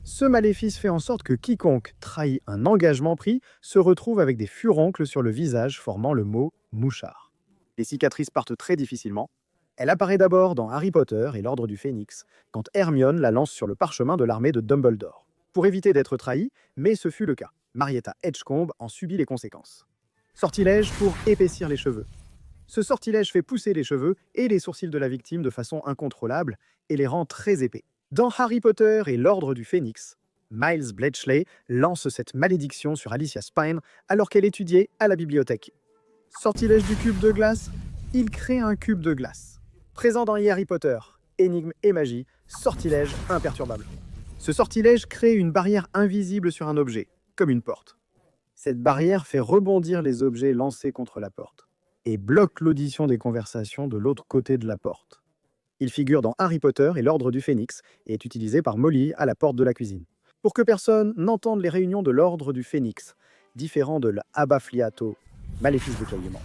Ce maléfice fait en sorte que quiconque trahit un engagement pris se retrouve avec des furoncles sur le visage formant le mot « mouchard ». Les cicatrices partent très difficilement. Elle apparaît d'abord dans Harry Potter et l'Ordre du Phénix, quand Hermione la lance sur le parchemin de l'armée de Dumbledore. Pour éviter d'être trahie, mais ce fut le cas. Marietta Edgecombe en subit les conséquences. Sortilège pour épaissir les cheveux. Ce sortilège fait pousser les cheveux et les sourcils de la victime de façon incontrôlable et les rend très épais. Dans Harry Potter et l'Ordre du Phénix, Miles Bletchley lance cette malédiction sur Alicia Spine alors qu'elle étudiait à la bibliothèque. Sortilège du cube de glace, il crée un cube de glace. Présent dans Harry Potter, Énigme et magie, sortilège imperturbable. Ce sortilège crée une barrière invisible sur un objet, comme une porte. Cette barrière fait rebondir les objets lancés contre la porte et bloque l'audition des conversations de l'autre côté de la porte. Il figure dans Harry Potter et l'Ordre du Phénix et est utilisé par Molly à la porte de la cuisine. Pour que personne n'entende les réunions de l'Ordre du Phénix, différent de l'Abafliato, maléfice d'écaillement.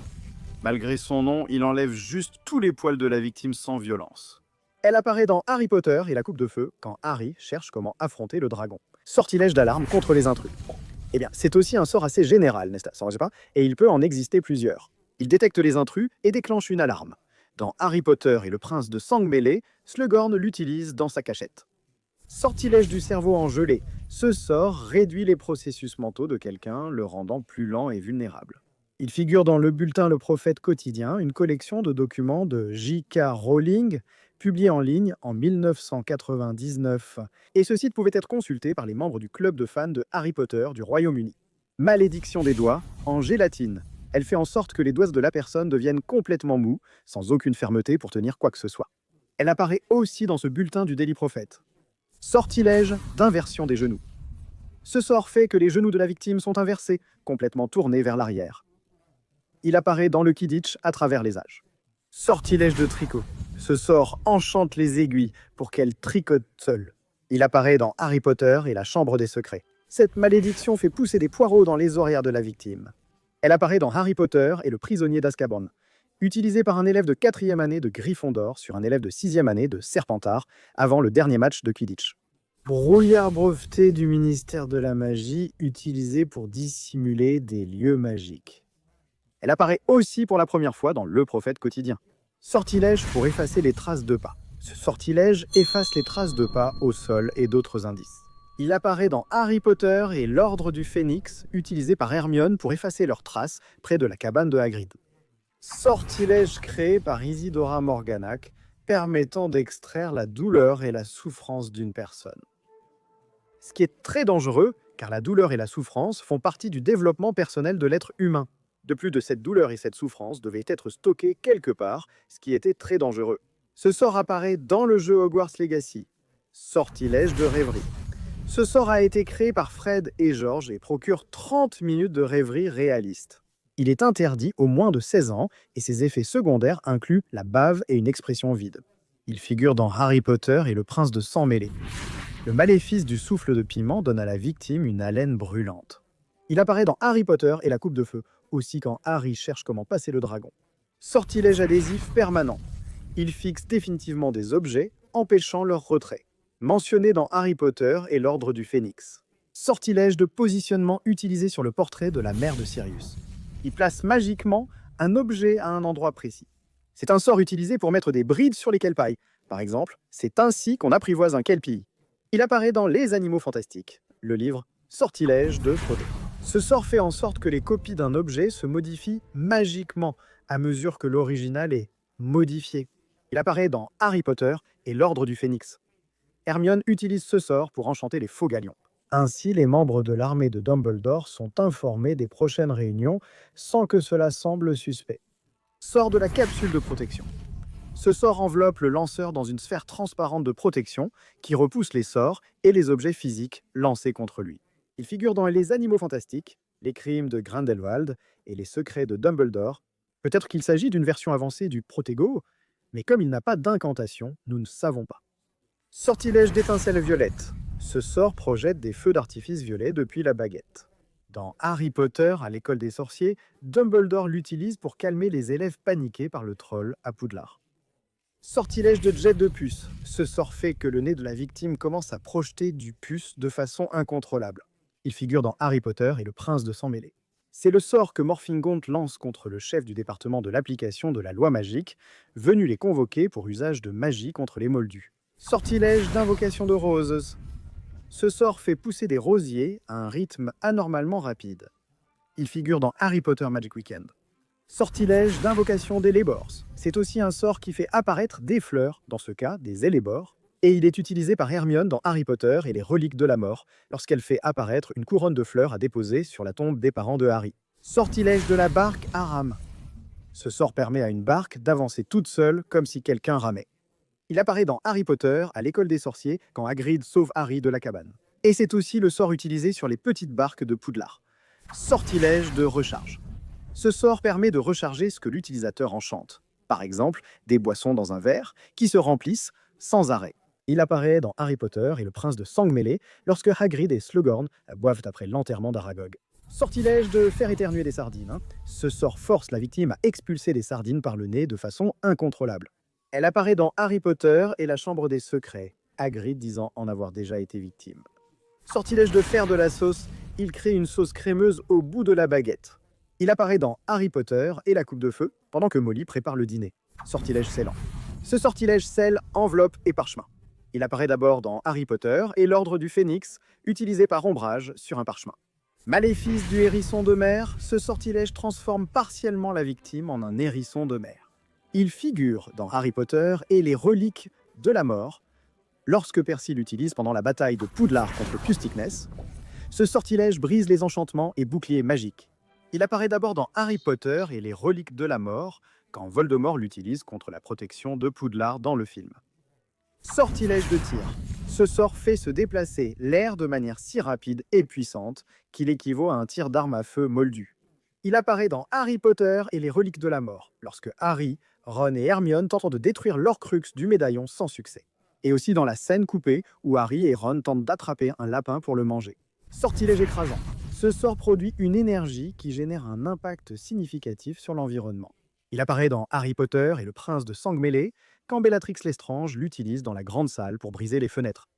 Malgré son nom, il enlève juste tous les poils de la victime sans violence. Elle apparaît dans Harry Potter et la Coupe de Feu quand Harry cherche comment affronter le dragon. Sortilège d'alarme contre les intrus. Eh bien, c'est aussi un sort assez général, n'est-ce pas ? Et il peut en exister plusieurs. Il détecte les intrus et déclenche une alarme. Dans Harry Potter et le prince de sang mêlé, Slughorn l'utilise dans sa cachette. Sortilège du cerveau en gelée. Ce sort réduit les processus mentaux de quelqu'un, le rendant plus lent et vulnérable. Il figure dans le bulletin Le Prophète quotidien, une collection de documents de J.K. Rowling, publié en ligne en 1999. Et ce site pouvait être consulté par les membres du club de fans de Harry Potter du Royaume-Uni. Malédiction des doigts en gélatine. Elle fait en sorte que les doigts de la personne deviennent complètement mous, sans aucune fermeté pour tenir quoi que ce soit. Elle apparaît aussi dans ce bulletin du Daily Prophet. Sortilège d'inversion des genoux. Ce sort fait que les genoux de la victime sont inversés, complètement tournés vers l'arrière. Il apparaît dans le Quidditch à travers les âges. Sortilège de tricot. Ce sort enchante les aiguilles pour qu'elles tricotent seules. Il apparaît dans Harry Potter et la Chambre des secrets. Cette malédiction fait pousser des poireaux dans les oreilles de la victime. Elle apparaît dans Harry Potter et le prisonnier d'Azkaban, utilisée par un élève de 4e année de Gryffondor sur un élève de 6e année de Serpentard avant le dernier match de Quidditch. Brouillard breveté du ministère de la magie, utilisé pour dissimuler des lieux magiques. Elle apparaît aussi pour la première fois dans Le Prophète quotidien. Sortilège pour effacer les traces de pas. Ce sortilège efface les traces de pas au sol et d'autres indices. Il apparaît dans Harry Potter et l'Ordre du Phénix, utilisé par Hermione pour effacer leurs traces près de la cabane de Hagrid. Sortilège créé par Isidora Morganac, permettant d'extraire la douleur et la souffrance d'une personne. Ce qui est très dangereux, car la douleur et la souffrance font partie du développement personnel de l'être humain. De plus de cette douleur et cette souffrance devaient être stockées quelque part, ce qui était très dangereux. Ce sort apparaît dans le jeu Hogwarts Legacy. Sortilège de rêverie. Ce sort a été créé par Fred et George et procure 30 minutes de rêverie réaliste. Il est interdit aux moins de 16 ans et ses effets secondaires incluent la bave et une expression vide. Il figure dans Harry Potter et le prince de sang mêlé. Le maléfice du souffle de piment donne à la victime une haleine brûlante. Il apparaît dans Harry Potter et la coupe de feu, aussi quand Harry cherche comment passer le dragon. Sortilège adhésif permanent. Il fixe définitivement des objets, empêchant leur retrait. Mentionné dans Harry Potter et l'Ordre du Phénix. Sortilège de positionnement utilisé sur le portrait de la mère de Sirius. Il place magiquement un objet à un endroit précis. C'est un sort utilisé pour mettre des brides sur les kelpies. Par exemple, c'est ainsi qu'on apprivoise un kelpie. Il apparaît dans Les Animaux Fantastiques, le livre Sortilège de Frodé. Ce sort fait en sorte que les copies d'un objet se modifient magiquement à mesure que l'original est modifié. Il apparaît dans Harry Potter et l'Ordre du Phénix. Hermione utilise ce sort pour enchanter les faux galions. Ainsi, les membres de l'armée de Dumbledore sont informés des prochaines réunions sans que cela semble suspect. Sort de la capsule de protection. Ce sort enveloppe le lanceur dans une sphère transparente de protection qui repousse les sorts et les objets physiques lancés contre lui. Il figure dans Les Animaux Fantastiques, Les Crimes de Grindelwald et Les Secrets de Dumbledore. Peut-être qu'il s'agit d'une version avancée du Protego, mais comme il n'a pas d'incantation, nous ne savons pas. Sortilège d'étincelles violettes. Ce sort projette des feux d'artifice violets depuis la baguette. Dans Harry Potter, à l'école des sorciers, Dumbledore l'utilise pour calmer les élèves paniqués par le troll à Poudlard. Sortilège de jet de puce. Ce sort fait que le nez de la victime commence à projeter du puce de façon incontrôlable. Il figure dans Harry Potter et le prince de sang mêlé. C'est le sort que Morfingont lance contre le chef du département de l'application de la loi magique, venu les convoquer pour usage de magie contre les moldus. Sortilège d'invocation de roses. Ce sort fait pousser des rosiers à un rythme anormalement rapide. Il figure dans Harry Potter Magic Weekend. Sortilège d'invocation d'Elébors. C'est aussi un sort qui fait apparaître des fleurs, dans ce cas des Élébors, et il est utilisé par Hermione dans Harry Potter et les Reliques de la Mort, lorsqu'elle fait apparaître une couronne de fleurs à déposer sur la tombe des parents de Harry. Sortilège de la barque à rame. Ce sort permet à une barque d'avancer toute seule comme si quelqu'un ramait. Il apparaît dans Harry Potter, à l'école des sorciers, quand Hagrid sauve Harry de la cabane. Et c'est aussi le sort utilisé sur les petites barques de Poudlard. Sortilège de recharge. Ce sort permet de recharger ce que l'utilisateur enchante. Par exemple, des boissons dans un verre qui se remplissent sans arrêt. Il apparaît dans Harry Potter et le prince de sang mêlé lorsque Hagrid et Slughorn boivent après l'enterrement d'Aragog. Sortilège de faire éternuer des sardines. Ce sort force la victime à expulser des sardines par le nez de façon incontrôlable. Elle apparaît dans Harry Potter et la Chambre des Secrets, Hagrid disant en avoir déjà été victime. Sortilège de faire de la sauce, il crée une sauce crémeuse au bout de la baguette. Il apparaît dans Harry Potter et la coupe de feu, pendant que Molly prépare le dîner. Sortilège scellant. Ce sortilège scelle, enveloppe et parchemin. Il apparaît d'abord dans Harry Potter et l'Ordre du Phénix, utilisé par ombrage sur un parchemin. Maléfice du hérisson de mer, ce sortilège transforme partiellement la victime en un hérisson de mer. Il figure dans Harry Potter et les Reliques de la Mort, lorsque Percy l'utilise pendant la bataille de Poudlard contre Pusticness. Ce sortilège brise les enchantements et boucliers magiques. Il apparaît d'abord dans Harry Potter et les Reliques de la Mort, quand Voldemort l'utilise contre la protection de Poudlard dans le film. Sortilège de tir. Ce sort fait se déplacer l'air de manière si rapide et puissante qu'il équivaut à un tir d'arme à feu moldu. Il apparaît dans Harry Potter et les Reliques de la Mort, lorsque Harry, Ron et Hermione tentent de détruire l'Horcrux du médaillon sans succès. Et aussi dans la scène coupée où Harry et Ron tentent d'attraper un lapin pour le manger. Sortilège écrasant. Ce sort produit une énergie qui génère un impact significatif sur l'environnement. Il apparaît dans Harry Potter et le prince de sang mêlé, quand Bellatrix Lestrange l'utilise dans la grande salle pour briser les fenêtres.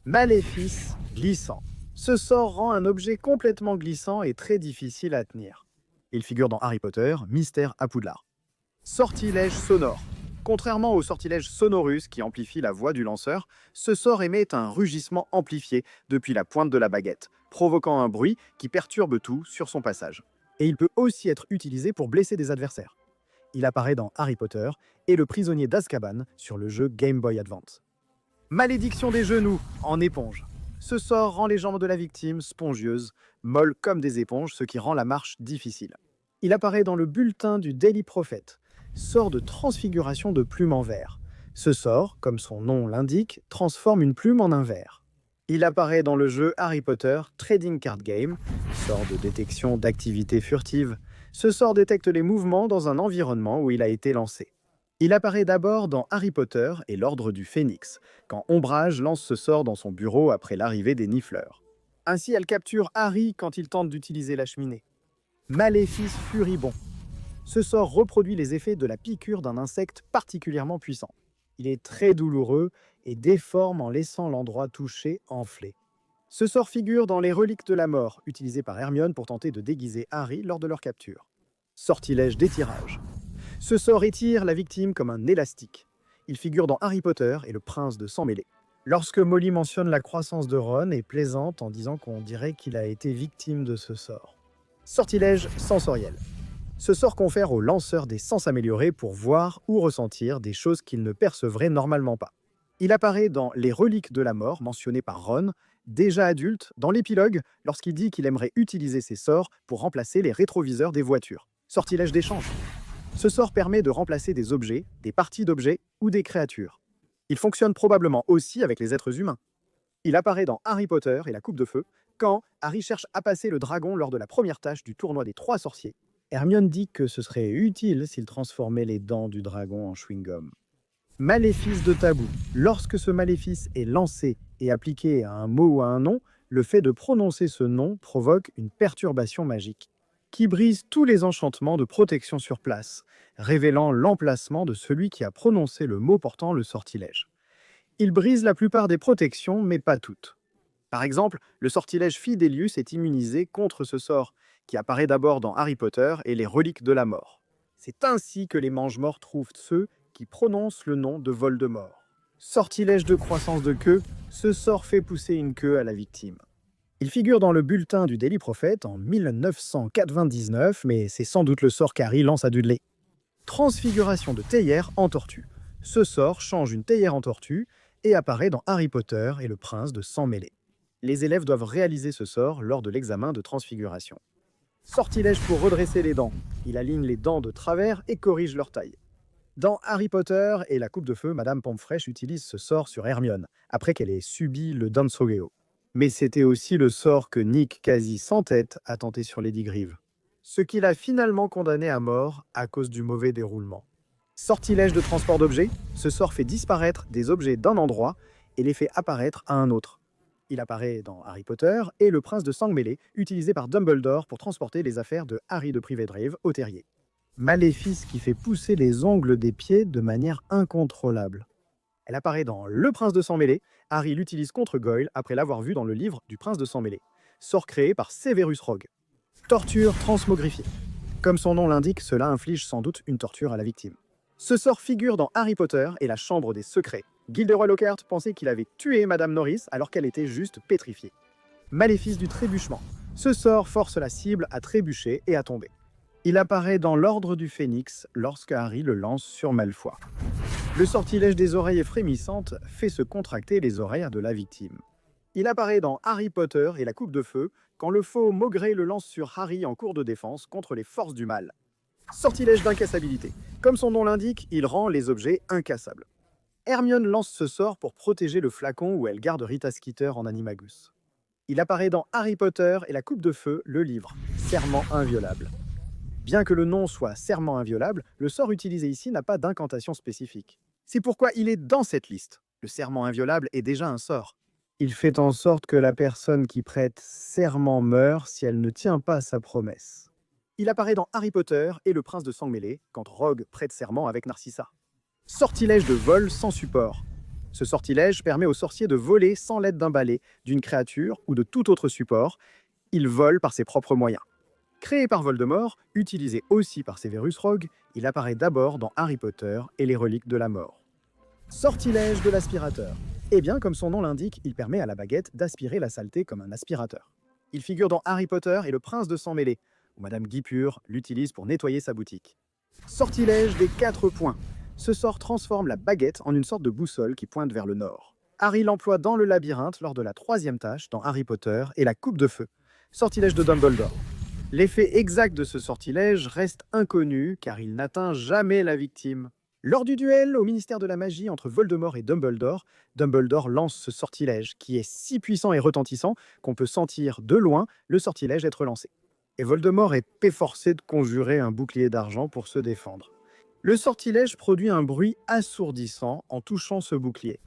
Maléfice glissant. Ce sort rend un objet complètement glissant et très difficile à tenir. Il figure dans Harry Potter, Mystère à Poudlard. Sortilège sonore. Contrairement au sortilège sonorus qui amplifie la voix du lanceur, ce sort émet un rugissement amplifié depuis la pointe de la baguette, provoquant un bruit qui perturbe tout sur son passage. Et il peut aussi être utilisé pour blesser des adversaires. Il apparaît dans Harry Potter et le prisonnier d'Azkaban sur le jeu Game Boy Advance. Malédiction des genoux en éponge. Ce sort rend les jambes de la victime spongieuses, molles comme des éponges, ce qui rend la marche difficile. Il apparaît dans le bulletin du Daily Prophet, sort de transfiguration de plume en verre. Ce sort, comme son nom l'indique, transforme une plume en un verre. Il apparaît dans le jeu Harry Potter Trading Card Game, sort de détection d'activités furtives. Ce sort détecte les mouvements dans un environnement où il a été lancé. Il apparaît d'abord dans Harry Potter et l'Ordre du Phénix, quand Ombrage lance ce sort dans son bureau après l'arrivée des Nifleurs. Ainsi, elle capture Harry quand il tente d'utiliser la cheminée. Maléfice Furibond. Ce sort reproduit les effets de la piqûre d'un insecte particulièrement puissant. Il est très douloureux et déforme en laissant l'endroit touché enflé. Ce sort figure dans les Reliques de la Mort, utilisées par Hermione pour tenter de déguiser Harry lors de leur capture. Sortilège d'étirage. Ce sort étire la victime comme un élastique. Il figure dans Harry Potter et le Prince de Sang-Mêlé. Lorsque Molly mentionne la croissance de Ron et plaisante en disant qu'on dirait qu'il a été victime de ce sort. Sortilège sensoriel. Ce sort confère au lanceur des sens améliorés pour voir ou ressentir des choses qu'il ne percevrait normalement pas. Il apparaît dans Les Reliques de la Mort, mentionné par Ron, déjà adulte, dans l'épilogue, lorsqu'il dit qu'il aimerait utiliser ses sorts pour remplacer les rétroviseurs des voitures. Sortilège d'échange. Ce sort permet de remplacer des objets, des parties d'objets ou des créatures. Il fonctionne probablement aussi avec les êtres humains. Il apparaît dans Harry Potter et la Coupe de Feu, quand Harry cherche à passer le dragon lors de la première tâche du tournoi des 3 sorciers. Hermione dit que ce serait utile s'il transformait les dents du dragon en chewing-gum. Maléfice de tabou. Lorsque ce maléfice est lancé et appliqué à un mot ou à un nom, le fait de prononcer ce nom provoque une perturbation magique qui brise tous les enchantements de protection sur place, révélant l'emplacement de celui qui a prononcé le mot portant le sortilège. Il brise la plupart des protections, mais pas toutes. Par exemple, le sortilège Fidelius est immunisé contre ce sort, qui apparaît d'abord dans Harry Potter et les Reliques de la Mort. C'est ainsi que les Mange-Morts trouvent ceux qui prononcent le nom de Voldemort. Sortilège de croissance de queue, ce sort fait pousser une queue à la victime. Il figure dans le bulletin du Daily Prophet en 1999, mais c'est sans doute le sort qu'Harry lance à Dudley. Transfiguration de théière en tortue. Ce sort change une théière en tortue et apparaît dans Harry Potter et le Prince de Sang-Mêlé. Les élèves doivent réaliser ce sort lors de l'examen de transfiguration. Sortilège pour redresser les dents. Il aligne les dents de travers et corrige leur taille. Dans Harry Potter et la Coupe de Feu, Madame Pompfrèche utilise ce sort sur Hermione, après qu'elle ait subi le Dansogeo. Mais c'était aussi le sort que Nick, quasi sans tête, a tenté sur Lady Grieve. Ce qui l'a finalement condamné à mort à cause du mauvais déroulement. Sortilège de transport d'objets, ce sort fait disparaître des objets d'un endroit et les fait apparaître à un autre. Il apparaît dans Harry Potter et le Prince de Sang-Mêlé, utilisé par Dumbledore pour transporter les affaires de Harry de Privédrave au terrier. Maléfice qui fait pousser les ongles des pieds de manière incontrôlable. Elle apparaît dans Le Prince de Sang-Mêlé. Harry l'utilise contre Goyle après l'avoir vu dans le livre du Prince de Sang-Mêlé. Sort créé par Severus Rogue. Torture transmogrifiée. Comme son nom l'indique, cela inflige sans doute une torture à la victime. Ce sort figure dans Harry Potter et la Chambre des Secrets. Gilderoy Lockhart pensait qu'il avait tué Madame Norris alors qu'elle était juste pétrifiée. Maléfice du trébuchement. Ce sort force la cible à trébucher et à tomber. Il apparaît dans l'Ordre du Phénix lorsque Harry le lance sur Malfoy. Le sortilège des oreilles frémissantes fait se contracter les oreilles de la victime. Il apparaît dans Harry Potter et la Coupe de Feu quand le faux Maugrey le lance sur Harry en cours de défense contre les forces du mal. Sortilège d'incassabilité. Comme son nom l'indique, il rend les objets incassables. Hermione lance ce sort pour protéger le flacon où elle garde Rita Skeeter en animagus. Il apparaît dans Harry Potter et la Coupe de Feu, le livre Serment inviolable. Bien que le nom soit Serment inviolable, le sort utilisé ici n'a pas d'incantation spécifique. C'est pourquoi il est dans cette liste. Le serment inviolable est déjà un sort. Il fait en sorte que la personne qui prête serment meurt si elle ne tient pas sa promesse. Il apparaît dans Harry Potter et le Prince de Sang-Mêlé quand Rogue prête serment avec Narcissa. Sortilège de vol sans support. Ce sortilège permet aux sorciers de voler sans l'aide d'un balai, d'une créature ou de tout autre support. Il vole par ses propres moyens. Créé par Voldemort, utilisé aussi par Severus Rogue, il apparaît d'abord dans Harry Potter et les Reliques de la Mort. Sortilège de l'aspirateur. Eh bien, comme son nom l'indique, il permet à la baguette d'aspirer la saleté comme un aspirateur. Il figure dans Harry Potter et le Prince de Sang-Mêlé, où Madame Guipure l'utilise pour nettoyer sa boutique. Sortilège des 4 points. Ce sort transforme la baguette en une sorte de boussole qui pointe vers le nord. Harry l'emploie dans le labyrinthe lors de la 3e tâche dans Harry Potter et la Coupe de Feu. Sortilège de Dumbledore. L'effet exact de ce sortilège reste inconnu car il n'atteint jamais la victime. Lors du duel au ministère de la Magie entre Voldemort et Dumbledore, Dumbledore lance ce sortilège qui est si puissant et retentissant qu'on peut sentir de loin le sortilège être lancé. Et Voldemort est efforcé de conjurer un bouclier d'argent pour se défendre. Le sortilège produit un bruit assourdissant en touchant ce bouclier.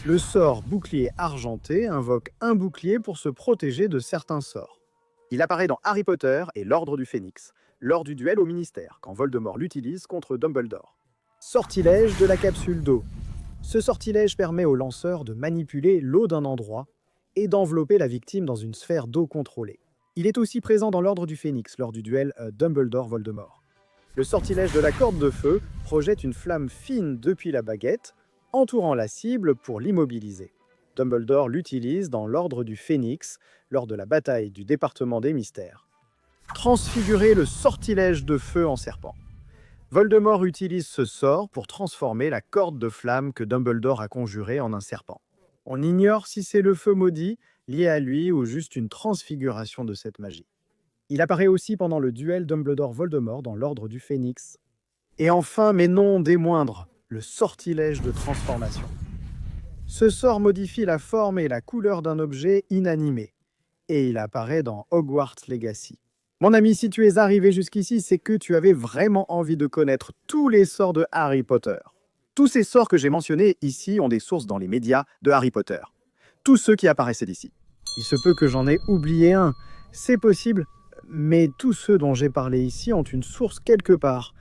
Le sort bouclier argenté invoque un bouclier pour se protéger de certains sorts. Il apparaît dans Harry Potter et l'Ordre du Phénix, lors du duel au ministère, quand Voldemort l'utilise contre Dumbledore. Sortilège de la capsule d'eau. Ce sortilège permet au lanceur de manipuler l'eau d'un endroit et d'envelopper la victime dans une sphère d'eau contrôlée. Il est aussi présent dans l'Ordre du Phénix lors du duel Dumbledore-Voldemort. Le sortilège de la corde de feu projette une flamme fine depuis la baguette, entourant la cible pour l'immobiliser. Dumbledore l'utilise dans l'Ordre du Phénix lors de la bataille du département des mystères. Transfigurer le sortilège de feu en serpent. Voldemort utilise ce sort pour transformer la corde de flamme que Dumbledore a conjurée en un serpent. On ignore si c'est le feu maudit lié à lui ou juste une transfiguration de cette magie. Il apparaît aussi pendant le duel Dumbledore-Voldemort dans l'Ordre du Phénix. Et enfin, mais non des moindres, le sortilège de transformation. Ce sort modifie la forme et la couleur d'un objet inanimé, et il apparaît dans Hogwarts Legacy. Mon ami, si tu es arrivé jusqu'ici, c'est que tu avais vraiment envie de connaître tous les sorts de Harry Potter. Tous ces sorts que j'ai mentionnés ici ont des sources dans les médias de Harry Potter. Tous ceux qui apparaissaient ici. Il se peut que j'en ai oublié un, c'est possible, mais tous ceux dont j'ai parlé ici ont une source quelque part.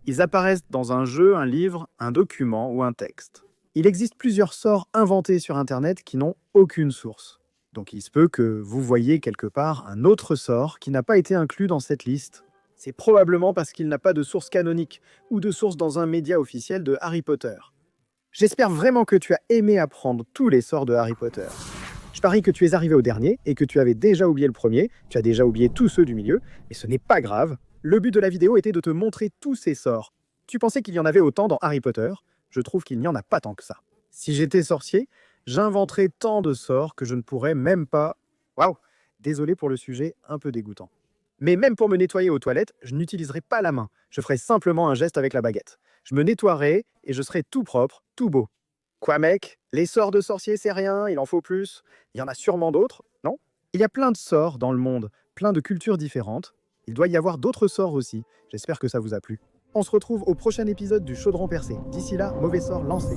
Ils apparaissent dans un jeu, un livre, un document ou un texte. Il existe plusieurs sorts inventés sur Internet qui n'ont aucune source. Donc il se peut que vous voyez quelque part un autre sort qui n'a pas été inclus dans cette liste. C'est probablement parce qu'il n'a pas de source canonique ou de source dans un média officiel de Harry Potter. J'espère vraiment que tu as aimé apprendre tous les sorts de Harry Potter. Je parie que tu es arrivé au dernier et que tu avais déjà oublié le premier, tu as déjà oublié tous ceux du milieu, et ce n'est pas grave. Le but de la vidéo était de te montrer tous ces sorts. Tu pensais qu'il y en avait autant dans Harry Potter? Je trouve qu'il n'y en a pas tant que ça. Si j'étais sorcier, j'inventerais tant de sorts que je ne pourrais même pas... Waouh! Désolé pour le sujet un peu dégoûtant. Mais même pour me nettoyer aux toilettes, je n'utiliserai pas la main. Je ferai simplement un geste avec la baguette. Je me nettoierai et je serai tout propre, tout beau. Quoi mec? Les sorts de sorcier c'est rien, il en faut plus. Il y en a sûrement d'autres, non? Il y a plein de sorts dans le monde, plein de cultures différentes. Il doit y avoir d'autres sorts aussi. J'espère que ça vous a plu. On se retrouve au prochain épisode du Chaudron Percé. D'ici là, mauvais sort lancé.